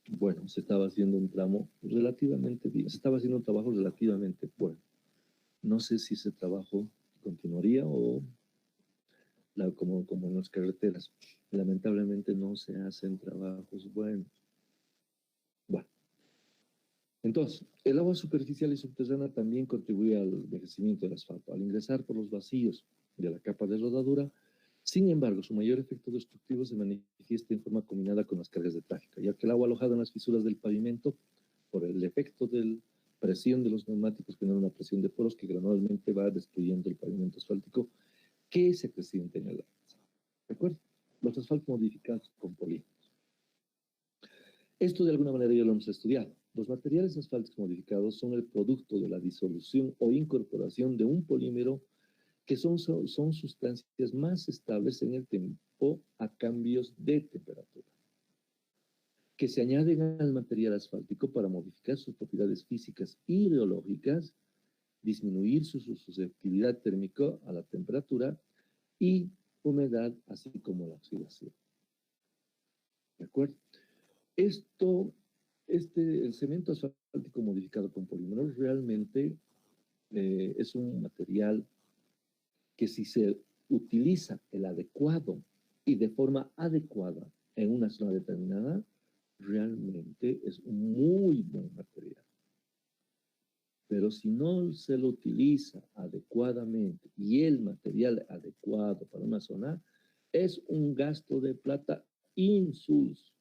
bueno, se estaba haciendo un tramo relativamente bien, se estaba haciendo un trabajo relativamente bueno. No sé si ese trabajo continuaría o como en las carreteras. Lamentablemente no se hacen trabajos buenos. Bueno, entonces, el agua superficial y subterránea también contribuye al envejecimiento del asfalto. Al ingresar por los vacíos de la capa de rodadura, Sin embargo, su mayor efecto destructivo se manifiesta en forma combinada con las cargas de tráfico, ya que el agua alojada en las fisuras del pavimento, por el efecto de la presión de los neumáticos, genera una presión de poros que gradualmente va destruyendo el pavimento asfáltico que se presiente en el agua. ¿De acuerdo? Los asfaltos modificados con polímeros. Esto de alguna manera ya lo hemos estudiado. Los materiales asfálticos modificados son el producto de la disolución o incorporación de un polímero que son sustancias más estables en el tiempo a cambios de temperatura, que se añaden al material asfáltico para modificar sus propiedades físicas y geológicas, disminuir su susceptibilidad térmica a la temperatura y humedad, así como la oxidación. ¿De acuerdo? El cemento asfáltico modificado con polímeros realmente es un material que si se utiliza el adecuado y de forma adecuada en una zona determinada, realmente es un muy buen material. Pero si no se lo utiliza adecuadamente y el material adecuado para una zona, es un gasto de plata insulso.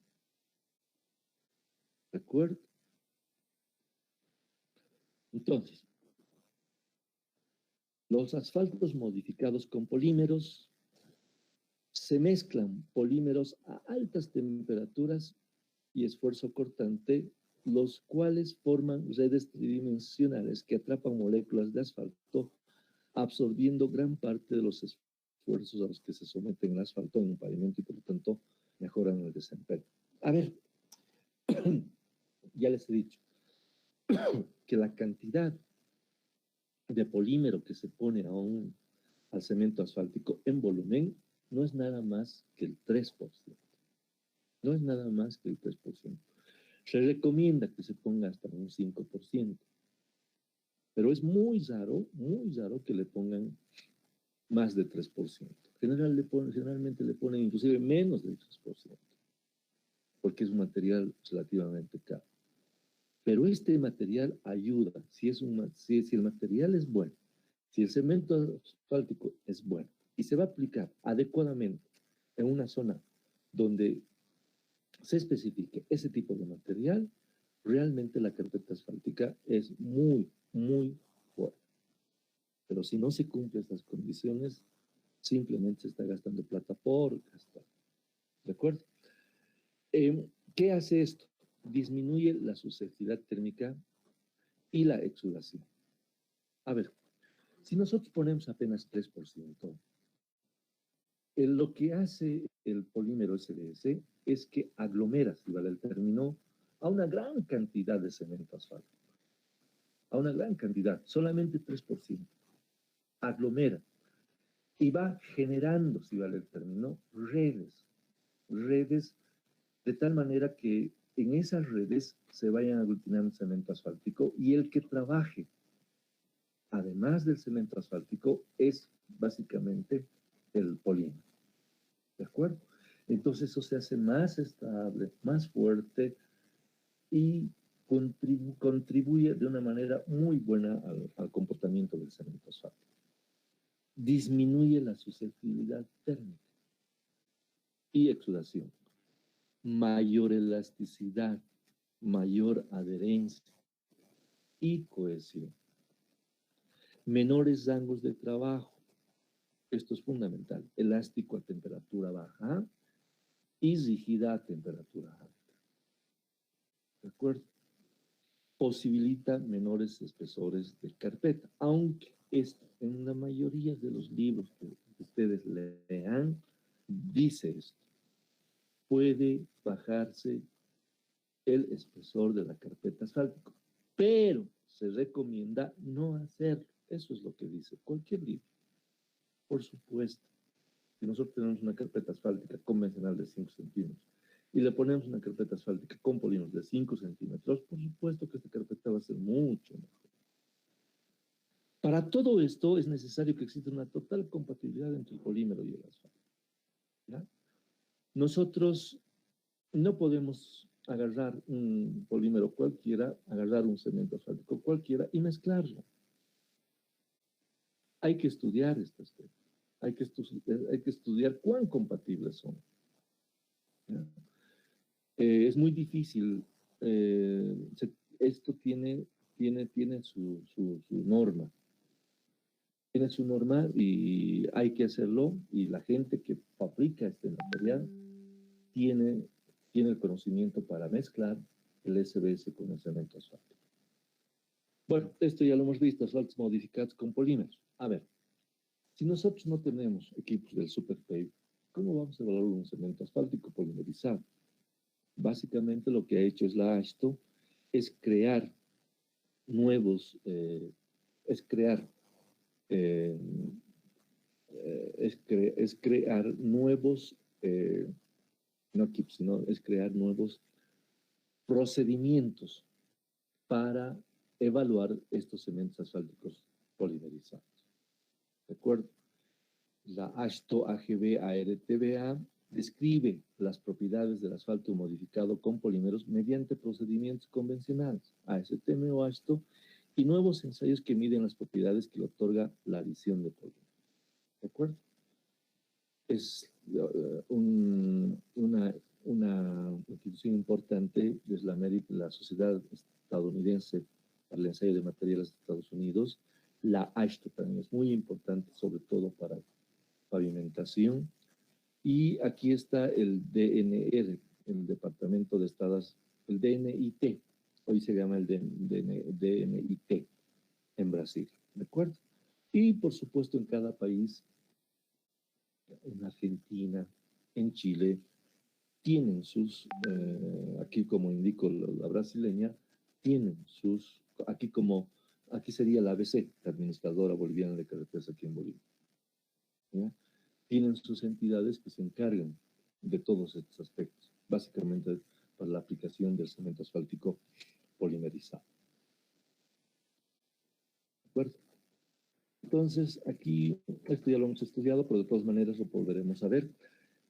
¿De acuerdo? Entonces, los asfaltos modificados con polímeros se mezclan polímeros a altas temperaturas y esfuerzo cortante, los cuales forman redes tridimensionales que atrapan moléculas de asfalto, absorbiendo gran parte de los esfuerzos a los que se someten el asfalto en un pavimento y por lo tanto mejoran el desempeño. A ver, ya les he dicho que la cantidad de polímero que se pone al cemento asfáltico en volumen no es nada más que el 3%. No es nada más que el 3%. Se recomienda que se ponga hasta un 5%. Pero es muy raro que le pongan más de 3%. Generalmente le ponen inclusive menos del 3%, porque es un material relativamente caro. Pero este material ayuda, si el material es bueno, si el cemento asfáltico es bueno y se va a aplicar adecuadamente en una zona donde se especifique ese tipo de material, realmente la carpeta asfáltica es muy, muy fuerte. Pero si no se cumplen estas condiciones, simplemente se está gastando plata por gastar. ¿De acuerdo? ¿Qué hace esto? Disminuye la susceptibilidad térmica y la exudación. A ver, si nosotros ponemos apenas 3%, lo que hace el polímero SDS es que aglomera, si vale el término, a una gran cantidad de cemento asfáltico. A una gran cantidad, solamente 3%. Aglomera y va generando, si vale el término, redes de tal manera que en esas redes se vayan aglutinando cemento asfáltico y el que trabaje, además del cemento asfáltico, es básicamente el polímero. ¿De acuerdo? Entonces eso se hace más estable, más fuerte y contribuye de una manera muy buena al comportamiento del cemento asfáltico. Disminuye la susceptibilidad térmica y exudación. Mayor elasticidad, mayor adherencia y cohesión. Menores rangos de trabajo. Esto es fundamental. Elástico a temperatura baja y rigidez a temperatura alta. ¿De acuerdo? Posibilita menores espesores de carpeta, aunque esto en la mayoría de los libros que ustedes lean dice esto. Puede bajarse el espesor de la carpeta asfáltica, pero se recomienda no hacerlo. Eso es lo que dice cualquier libro. Por supuesto, si nosotros tenemos una carpeta asfáltica convencional de 5 centímetros y le ponemos una carpeta asfáltica con polímeros de 5 centímetros, por supuesto que esta carpeta va a ser mucho mejor. Para todo esto es necesario que exista una total compatibilidad entre el polímero y el asfalto. ¿Ya? Nosotros no podemos agarrar un polímero cualquiera, agarrar un cemento asfáltico cualquiera y mezclarlo. Hay que estudiar estas cosas. hay que estudiar cuán compatibles son. ¿Ya? Es muy difícil. Esto tiene su norma. Tiene su norma y hay que hacerlo. Y la gente que fabrica este material tiene el conocimiento para mezclar el SBS con el cemento asfáltico. Bueno, esto ya lo hemos visto, asfaltos modificados con polímeros. A ver, si nosotros no tenemos equipos del Superpave, ¿cómo vamos a evaluar un cemento asfáltico polimerizado? Básicamente lo que ha hecho es la AASHTO es crear nuevos, es crear nuevos, no equipos, sino es crear nuevos procedimientos para evaluar estos cementos asfálticos polimerizados. ¿De acuerdo? La AASHTO AGB ARTBA describe las propiedades del asfalto modificado con polímeros mediante procedimientos convencionales, ASTM o AASHTO, y nuevos ensayos que miden las propiedades que le otorga la adición de polímeros. ¿De acuerdo? Es una institución importante, es la Sociedad Estadounidense para el Ensayo de Materiales de Estados Unidos. La AASHTO también es muy importante, sobre todo para pavimentación. Y aquí está el DNR, el Departamento de Estados, el DNIT, hoy se llama el DNIT en Brasil, ¿de acuerdo? Y por supuesto en cada país, en Argentina, en Chile, tienen sus, aquí como indico la brasileña, tienen sus, aquí sería la ABC, la Administradora Boliviana de Carreteras aquí en Bolivia. ¿Ya? Tienen sus entidades que se encargan de todos estos aspectos, básicamente para la aplicación del cemento asfáltico polimerizado. ¿De acuerdo? Entonces, aquí, esto ya lo hemos estudiado, pero de todas maneras lo volveremos a ver.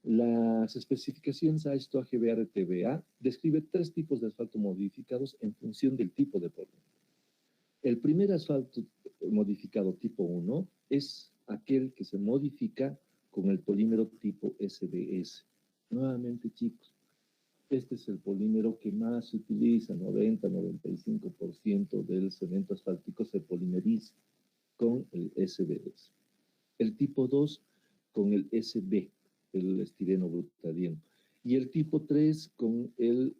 Las especificaciones AASHTO AGB-RTBA describe 3 tipos de asfalto modificados en función del tipo de polímero. El primer asfalto modificado tipo 1 es aquel que se modifica con el polímero tipo SBS. Nuevamente, chicos, este es el polímero que más se utiliza, 90-95% del cemento asfáltico se polimeriza con el SBS. El tipo 2 con el SB, el estireno butadieno. Y el tipo 3 con el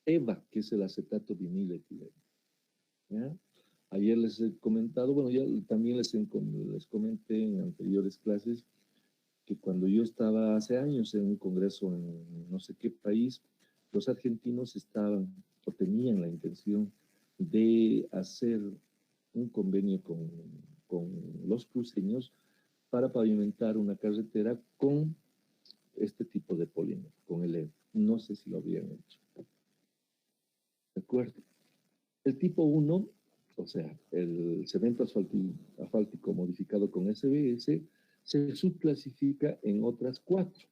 EVA, que es el acetato vinilo-etileno. ¿Ya? Ayer les he comentado, bueno, ya también les comenté en anteriores clases que cuando yo estaba hace años en un congreso en no sé qué país, los argentinos estaban o tenían la intención de hacer un convenio con los cruceños para pavimentar una carretera con este tipo de polímero, con el EVA. No sé si lo habían hecho. ¿De acuerdo? El tipo 1, o sea, el cemento asfáltico modificado con SBS, se subclasifica en otras 4,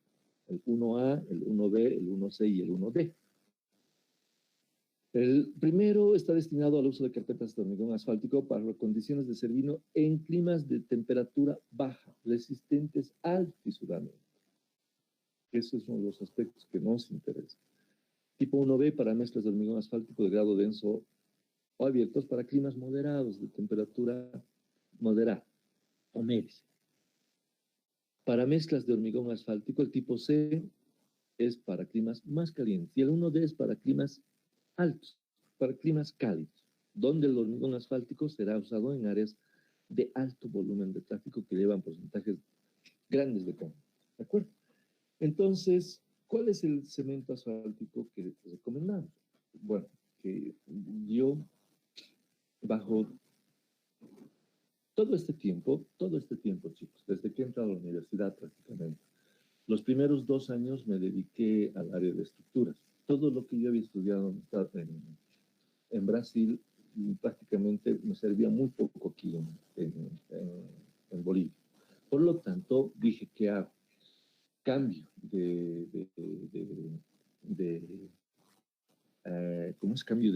el 1A, el 1B, el 1C y el 1D. El primero está destinado al uso de carpetas de hormigón asfáltico para condiciones de servino en climas de temperatura baja, resistentes al fisuramiento. Ese es uno de los aspectos que nos interesa. Tipo 1B para mezclas de hormigón asfáltico de grado denso o abiertos para climas moderados, de temperatura moderada o media. Para mezclas de hormigón asfáltico, el tipo C es para climas más calientes y el 1D es para climas altos, para climas cálidos, donde el hormigón asfáltico será usado en áreas de alto volumen de tráfico que llevan porcentajes grandes de cambio. ¿De acuerdo? Entonces, ¿cuál es el cemento asfáltico que recomendamos? Bueno, que yo bajo todo este tiempo, chicos, desde que he entrado a la universidad prácticamente, los primeros 2 años me dediqué al área de estructuras. Todo lo que yo había estudiado en Brasil prácticamente me servía muy poco aquí en Bolivia. Por lo tanto, dije, ¿qué hago? Cambio ¿cómo es cambio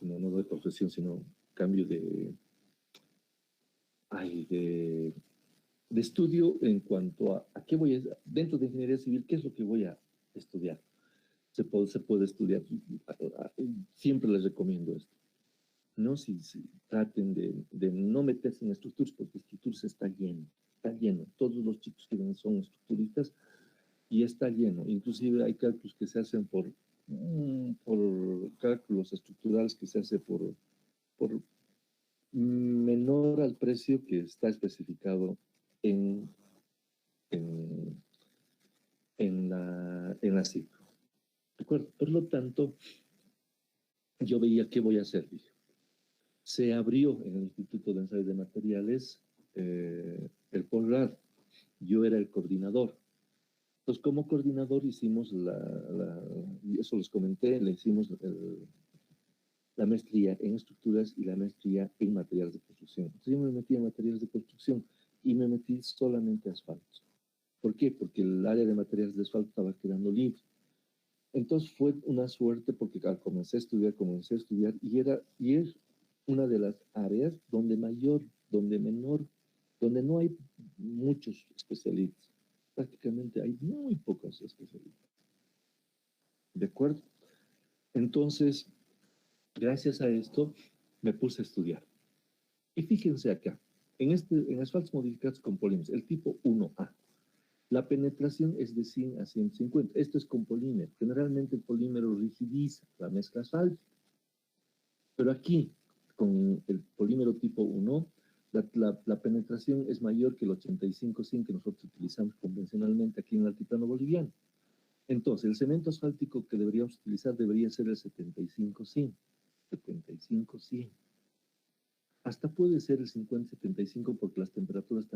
no de profesión, sino cambio hay de estudio en cuanto a qué voy a, dentro de ingeniería civil, qué es lo que voy a estudiar. Se puede estudiar, siempre les recomiendo esto, ¿no? Si traten de no meterse en estructuras, porque estructuras está lleno. Todos los chicos que ven son estructuristas y está lleno. Inclusive hay cálculos que se hacen por cálculos estructurales que se hace por menor al precio que está especificado en, en, en la cifra. ¿De acuerdo? Por lo tanto, yo veía qué voy a hacer, dije. Se abrió en el Instituto de Ensayos de Materiales el posgrado. Yo era el coordinador. Entonces, como coordinador hicimos y eso les comenté, le hicimos la maestría en estructuras y la maestría en materiales de construcción. Entonces, yo me metí en materiales de construcción y me metí solamente a asfalto. ¿Por qué? Porque el área de materiales de asfalto estaba quedando libre. Entonces fue una suerte porque al comencé a estudiar y es una de las áreas donde donde no hay muchos especialistas. Prácticamente hay muy pocos especialistas. ¿De acuerdo? Entonces, gracias a esto, me puse a estudiar. Y fíjense acá, en asfaltos modificados con polímeros, el tipo 1A, la penetración es de 100 a 150. Esto es con polímero. Generalmente el polímero rigidiza la mezcla asfáltica. Pero aquí, con el polímero tipo 1, la penetración es mayor que el 85-100 que nosotros utilizamos convencionalmente aquí en el altiplano boliviano. Entonces, el cemento asfáltico que deberíamos utilizar debería ser el 75-100. 75-100. Hasta puede ser el 50-75 porque las temperaturas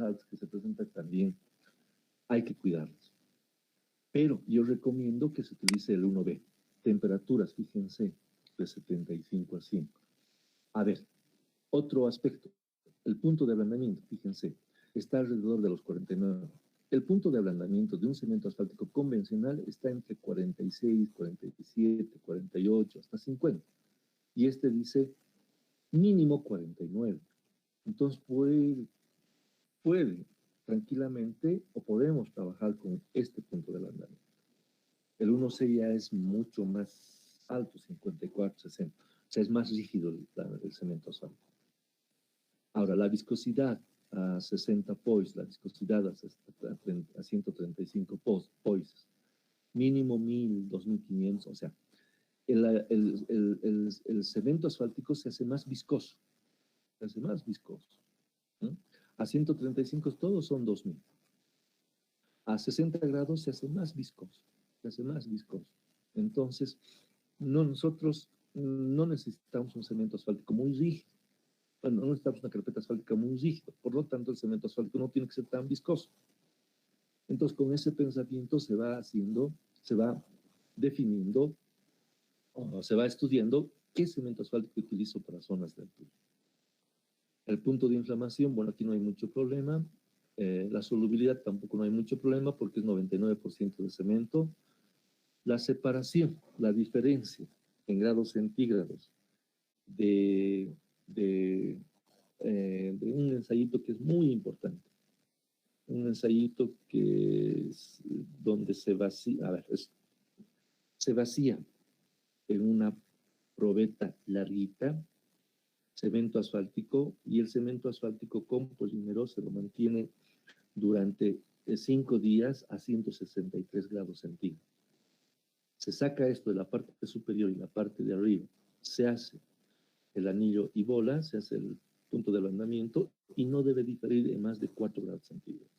altas que se presentan también hay que cuidarlas. Pero yo recomiendo que se utilice el 1B. Temperaturas, fíjense, de 75 a 100. A ver, otro aspecto. El punto de ablandamiento, fíjense, está alrededor de los 49. El punto de ablandamiento de un cemento asfáltico convencional está entre 46, 47, 48, hasta 50. Y este dice mínimo 49. Entonces puede tranquilamente o podemos trabajar con este punto de ablandamiento. El 1C ya es mucho más alto, 54, 60. O sea, es más rígido el cemento asfáltico. Ahora, la viscosidad a 60 poise, la viscosidad a 135 poises, mínimo 1000, 2500, o sea, el cemento asfáltico se hace más viscoso, se hace más viscoso. ¿No? A 135 todos son 2000. A 60 grados se hace más viscoso, se hace más viscoso. Entonces, nosotros no necesitamos un cemento asfáltico muy rígido. Bueno, no necesitamos una carpeta asfáltica muy rígida. Por lo tanto, el cemento asfáltico no tiene que ser tan viscoso. Entonces, con ese pensamiento se va definiendo, o se va estudiando qué cemento asfáltico utilizo para zonas de altura. El punto de inflamación, bueno, aquí no hay mucho problema. La solubilidad tampoco no hay mucho problema porque es 99% de cemento. La separación, la diferencia en grados centígrados de un ensayito que es muy importante. Un ensayito que es donde se vacía, se vacía en una probeta larguita, cemento asfáltico, y el cemento asfáltico con polímero se lo mantiene durante 5 días a 163 grados centígrados. Se saca esto de la parte superior y la parte de arriba, se hace el anillo y bola, se hace el punto de ablandamiento y no debe diferir en más de 4 grados centígrados.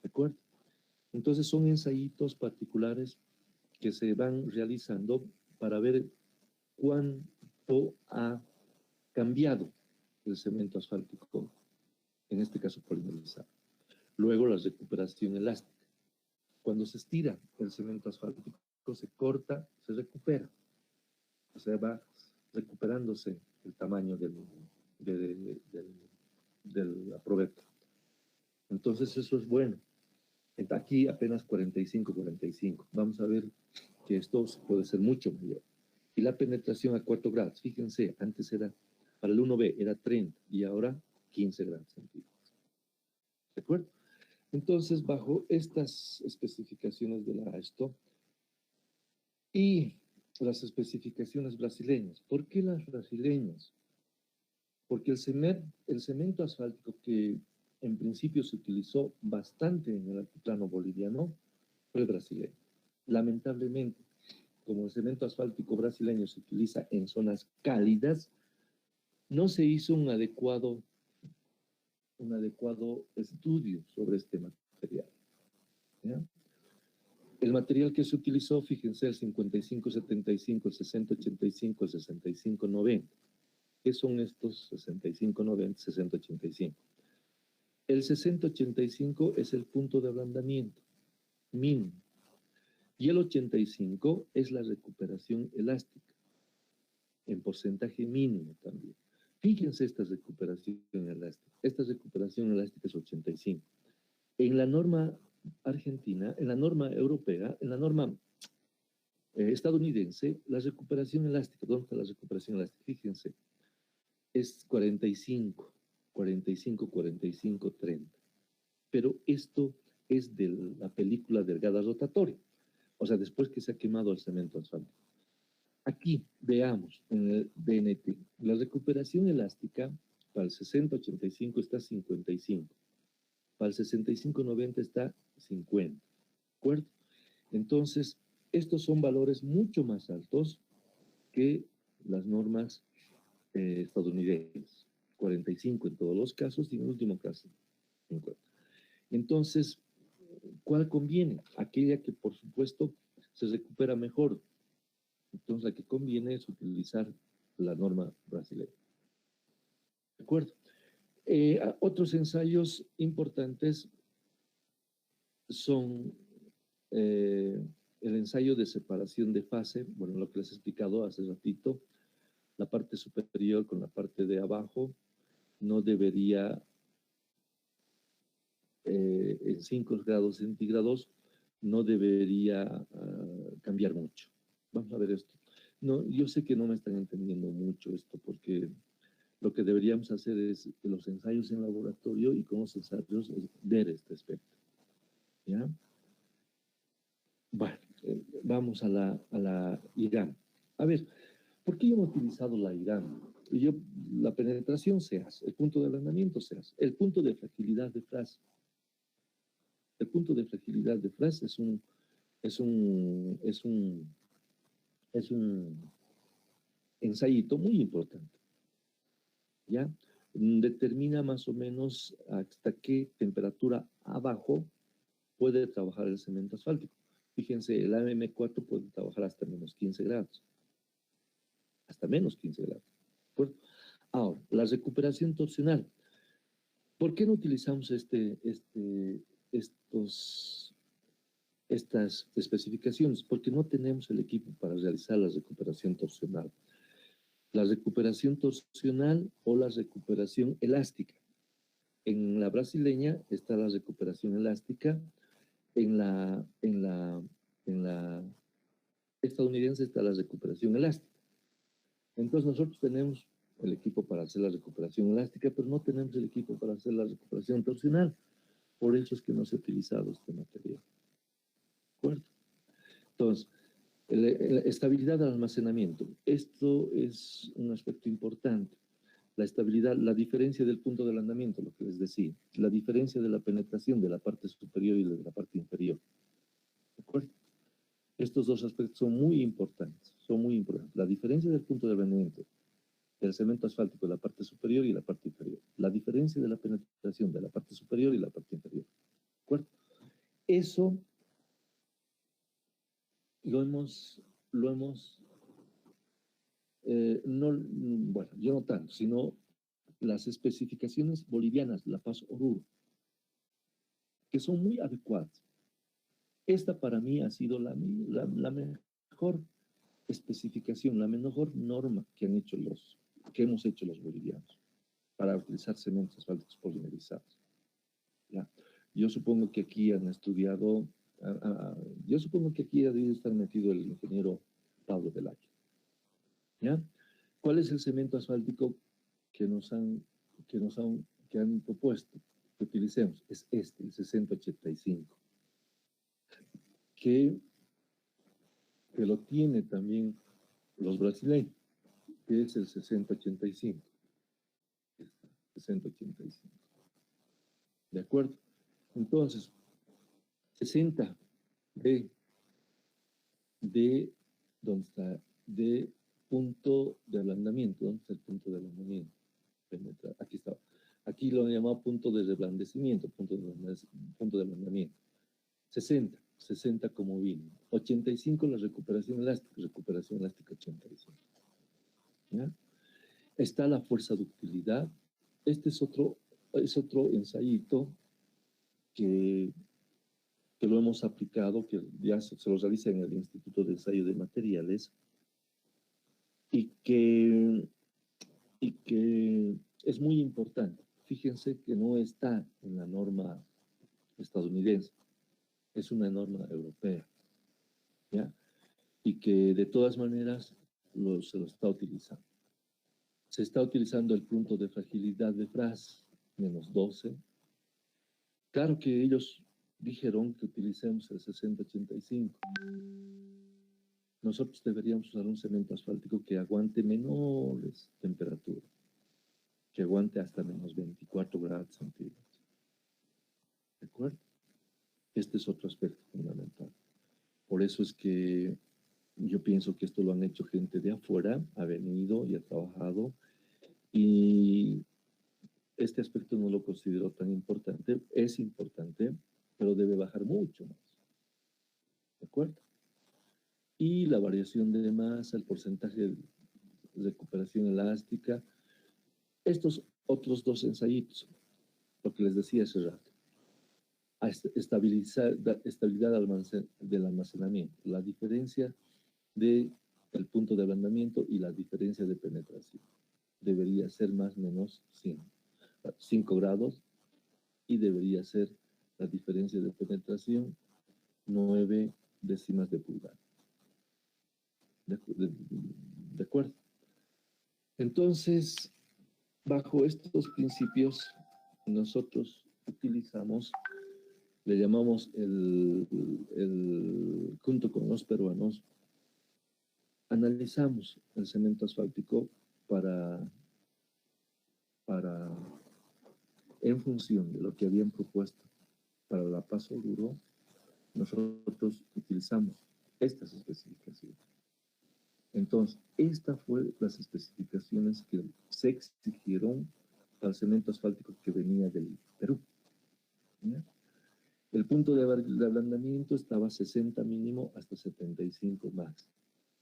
¿De acuerdo? Entonces son ensayitos particulares que se van realizando para ver cuánto ha cambiado el cemento asfáltico, en este caso polimerizado. Luego la recuperación elástica. Cuando se estira el cemento asfáltico, se corta, se recupera. O sea, va recuperándose el tamaño de la probeta. Entonces eso es bueno. Aquí apenas 45, 45. Vamos a ver que esto puede ser mucho mayor. Y la penetración a 4 grados, fíjense, antes era Para el 1B era 30 y ahora 15 grados centígrados. ¿De acuerdo? Entonces, bajo estas especificaciones de la AESTO y las especificaciones brasileñas. ¿Por qué las brasileñas? Porque el cemento asfáltico que en principio se utilizó bastante en el altiplano boliviano fue el brasileño. Lamentablemente, como el cemento asfáltico brasileño se utiliza en zonas cálidas, no se hizo un adecuado estudio sobre este material. ¿Ya? El material que se utilizó, fíjense, el 55-75, el 60-85, el 65-90. ¿Qué son estos 65-90, 60-85? El 60-85 es el punto de ablandamiento mínimo. Y el 85 es la recuperación elástica, en porcentaje mínimo también. Fíjense esta recuperación elástica. Esta recuperación elástica es 85. En la norma argentina, en la norma europea, en la norma estadounidense, la recuperación elástica, ¿dónde está la recuperación elástica? Fíjense, es 45, 45, 45, 30. Pero esto es de la película delgada rotatoria, o sea, después que se ha quemado el cemento asfáltico. Aquí veamos en el DNT, la recuperación elástica para el 60-85 está 55, para el 65-90 está 50, ¿de acuerdo? Entonces, estos son valores mucho más altos que las normas estadounidenses, 45 en todos los casos y en el último caso 50. Entonces, ¿cuál conviene? Aquella que por supuesto se recupera mejor. Entonces, la que conviene es utilizar la norma brasileña. ¿De acuerdo? Otros ensayos importantes son el ensayo de separación de fase, bueno, lo que les he explicado hace ratito, la parte superior con la parte de abajo no debería, en 5 grados centígrados, no debería cambiar mucho. Vamos a ver esto. No, yo sé que no me están entendiendo mucho esto, porque lo que deberíamos hacer es los ensayos en laboratorio y con los ensayos es ver este aspecto. ¿Ya? Bueno, vamos a la IRAM. A ver, ¿por qué yo no he utilizado la IRAM? La penetración se hace, el punto de ablandamiento se hace, el punto de fragilidad de frase. El punto de fragilidad de frase es un ensayito muy importante. ¿Ya? Determina más o menos hasta qué temperatura abajo puede trabajar el cemento asfáltico. Fíjense, el AM4 puede trabajar hasta menos 15 grados. Hasta menos 15 grados. ¿De acuerdo? Ahora, la recuperación torsional. ¿Por qué no utilizamos estas especificaciones? Porque no tenemos el equipo para realizar la recuperación torsional. La recuperación torsional o la recuperación elástica. En la brasileña está la recuperación elástica, en la estadounidense está la recuperación elástica. Entonces nosotros tenemos el equipo para hacer la recuperación elástica, pero no tenemos el equipo para hacer la recuperación torsional. Por eso es que no se ha utilizado este material. ¿De acuerdo? Entonces, la estabilidad del almacenamiento. Esto es un aspecto importante. La estabilidad, la diferencia del punto de ablandamiento, lo que les decía. La diferencia de la penetración de la parte superior y de la parte inferior. ¿De acuerdo? Estos dos aspectos son muy importantes. Son muy importantes. La diferencia del punto de ablandamiento del cemento asfáltico de la parte superior y la parte inferior. La diferencia de la penetración de la parte superior y la parte inferior. ¿De acuerdo? Eso no, bueno, yo no tanto, sino las especificaciones bolivianas de La Paz Oruro, que son muy adecuadas. Esta para mí ha sido la mejor especificación, la mejor norma que hemos hecho los bolivianos para utilizar cementos asfálticos polimerizados. ¿Ya? Yo supongo que aquí han estudiado, yo supongo que aquí ha debido estar metido el ingeniero Pablo Velayo. ¿Ya? ¿Cuál es el cemento asfáltico que nos han, que han propuesto que utilicemos es este, el 6085, que lo tiene también los brasileños, que es el 6085. 6085. ¿De acuerdo? Entonces, 60 ¿dónde está? De punto de ablandamiento. ¿Dónde está el punto de ablandamiento? Aquí está. Aquí lo han llamado punto de reblandecimiento, punto de ablandamiento. 60 como vino. 85 la recuperación elástica 85. ¿Ya? Está la fuerza de utilidad. Este es otro ensayito que lo hemos aplicado, que ya se lo realiza en el Instituto de Ensayo de Materiales, y que es muy importante. Fíjense que no está en la norma estadounidense, es una norma europea, ¿ya? Y que de todas maneras se lo está utilizando. Se está utilizando el punto de fragilidad de Fras, -12. Claro que ellos dijeron que utilicemos el 6085. Nosotros deberíamos usar un cemento asfáltico que aguante menores temperaturas, que aguante hasta -24 grados centígrados. ¿De acuerdo? Este es otro aspecto fundamental. Por eso es que yo pienso que esto lo han hecho gente de afuera, ha venido y ha trabajado, y este aspecto no lo considero tan importante. Es importante, pero debe bajar mucho más. ¿De acuerdo? Y la variación de masa, el porcentaje de recuperación elástica, estos otros dos ensayitos, lo que les decía hace rato, estabilidad del almacenamiento, la diferencia del punto de ablandamiento y la diferencia de penetración. Debería ser más o menos 5 grados, y debería ser la diferencia de penetración 9 décimas de pulgada. ¿De acuerdo? Entonces, bajo estos principios, nosotros utilizamos, le llamamos junto con los peruanos, analizamos el cemento asfáltico en función de lo que habían propuesto para la Paso Duro. Nosotros utilizamos estas especificaciones. Entonces, estas fueron las especificaciones que se exigieron al cemento asfáltico que venía del Perú. ¿Ya? El punto de ablandamiento estaba 60 mínimo hasta 75 máximo.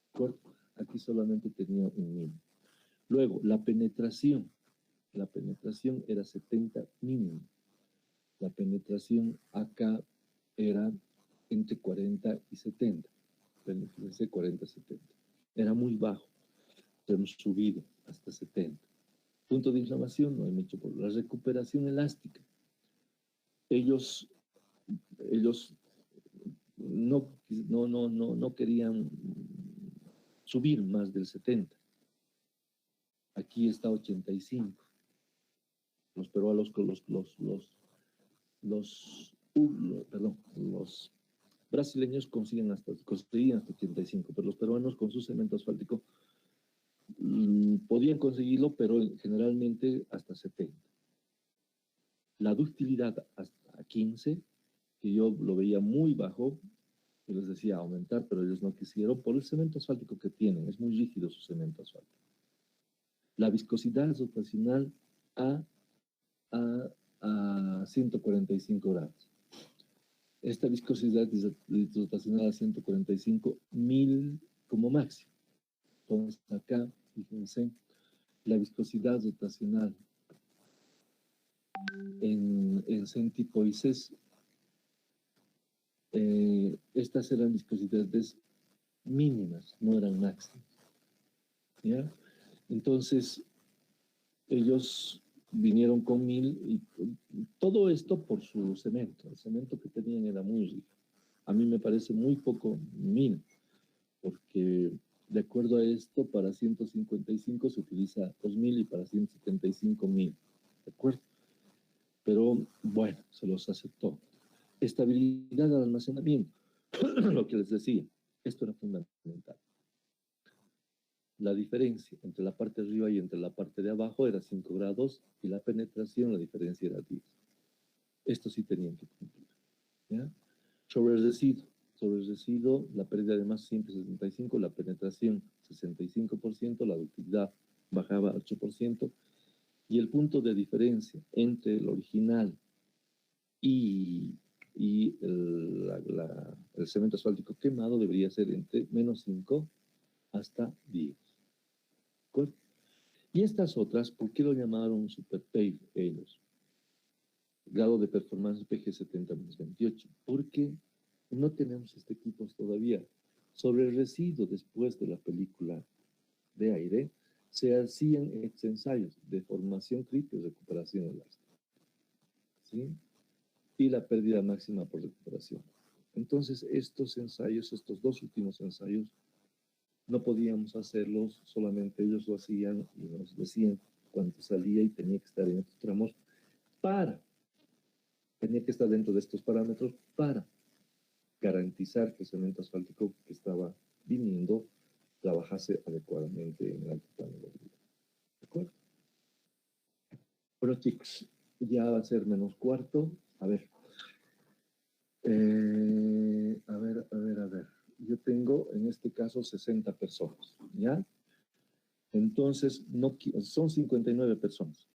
¿De acuerdo? Aquí solamente tenía un mínimo. Luego, la penetración era 70 mínimo. La penetración acá era entre 40 y 70. Fíjense, 40 y 70. Era muy bajo. Hemos subido hasta 70. Punto de inflamación, no hay mucho por la recuperación elástica. Ellos no querían subir más del 70. Aquí está 85. Los peruanos los brasileños conseguían hasta 85, pero los peruanos con su cemento asfáltico podían conseguirlo, pero generalmente hasta 70. La ductilidad hasta 15, que yo lo veía muy bajo, yo les decía aumentar, pero ellos no quisieron por el cemento asfáltico que tienen, es muy rígido su cemento asfáltico. La viscosidad rotacional a 145 grados. Esta viscosidad rotacional a 145, 1000 como máximo. Entonces acá, fíjense, la viscosidad rotacional en centipoises, estas eran viscosidades mínimas, no eran máximas. ¿Ya? Entonces, ellos vinieron con 1000, y todo esto por su cemento. El cemento que tenían era muy rico. A mí me parece muy poco 1000, porque De acuerdo a esto, para 155 se utiliza 2000 y para 175.000. ¿De acuerdo? Pero bueno, se los aceptó. Estabilidad al almacenamiento. Lo que les decía, esto era fundamental. La diferencia entre la parte de arriba y entre la parte de abajo era 5 grados y la penetración, la diferencia era 10. Esto sí tenían que cumplir. ¿Ya? Sobre el residuo, la pérdida de masa siempre 65, la penetración 65%, la ductilidad bajaba 8%, y el punto de diferencia entre el original y el cemento asfáltico quemado debería ser entre menos 5 hasta 10. ¿Correcto? Y estas otras, ¿por qué lo llamaron Super Pave ellos? Grado de performance PG70-28, porque no tenemos equipos todavía. Sobre el residuo después de la película de aire, se hacían ensayos de formación crítica y recuperación elástica, ¿sí? Y la pérdida máxima por recuperación. Entonces, estos ensayos, estos dos últimos ensayos, no podíamos hacerlos, solamente ellos lo hacían y nos decían cuánto salía y tenía que estar en estos tramos tenía que estar dentro de estos parámetros para garantizar que el cemento asfáltico que estaba viniendo trabajase adecuadamente en el altiplano de Bolivia. ¿De acuerdo? Bueno, chicos, ya va a ser menos cuarto. A ver. A ver. Yo tengo, en este caso, 60 personas, ¿ya? Entonces, no, son 59 personas.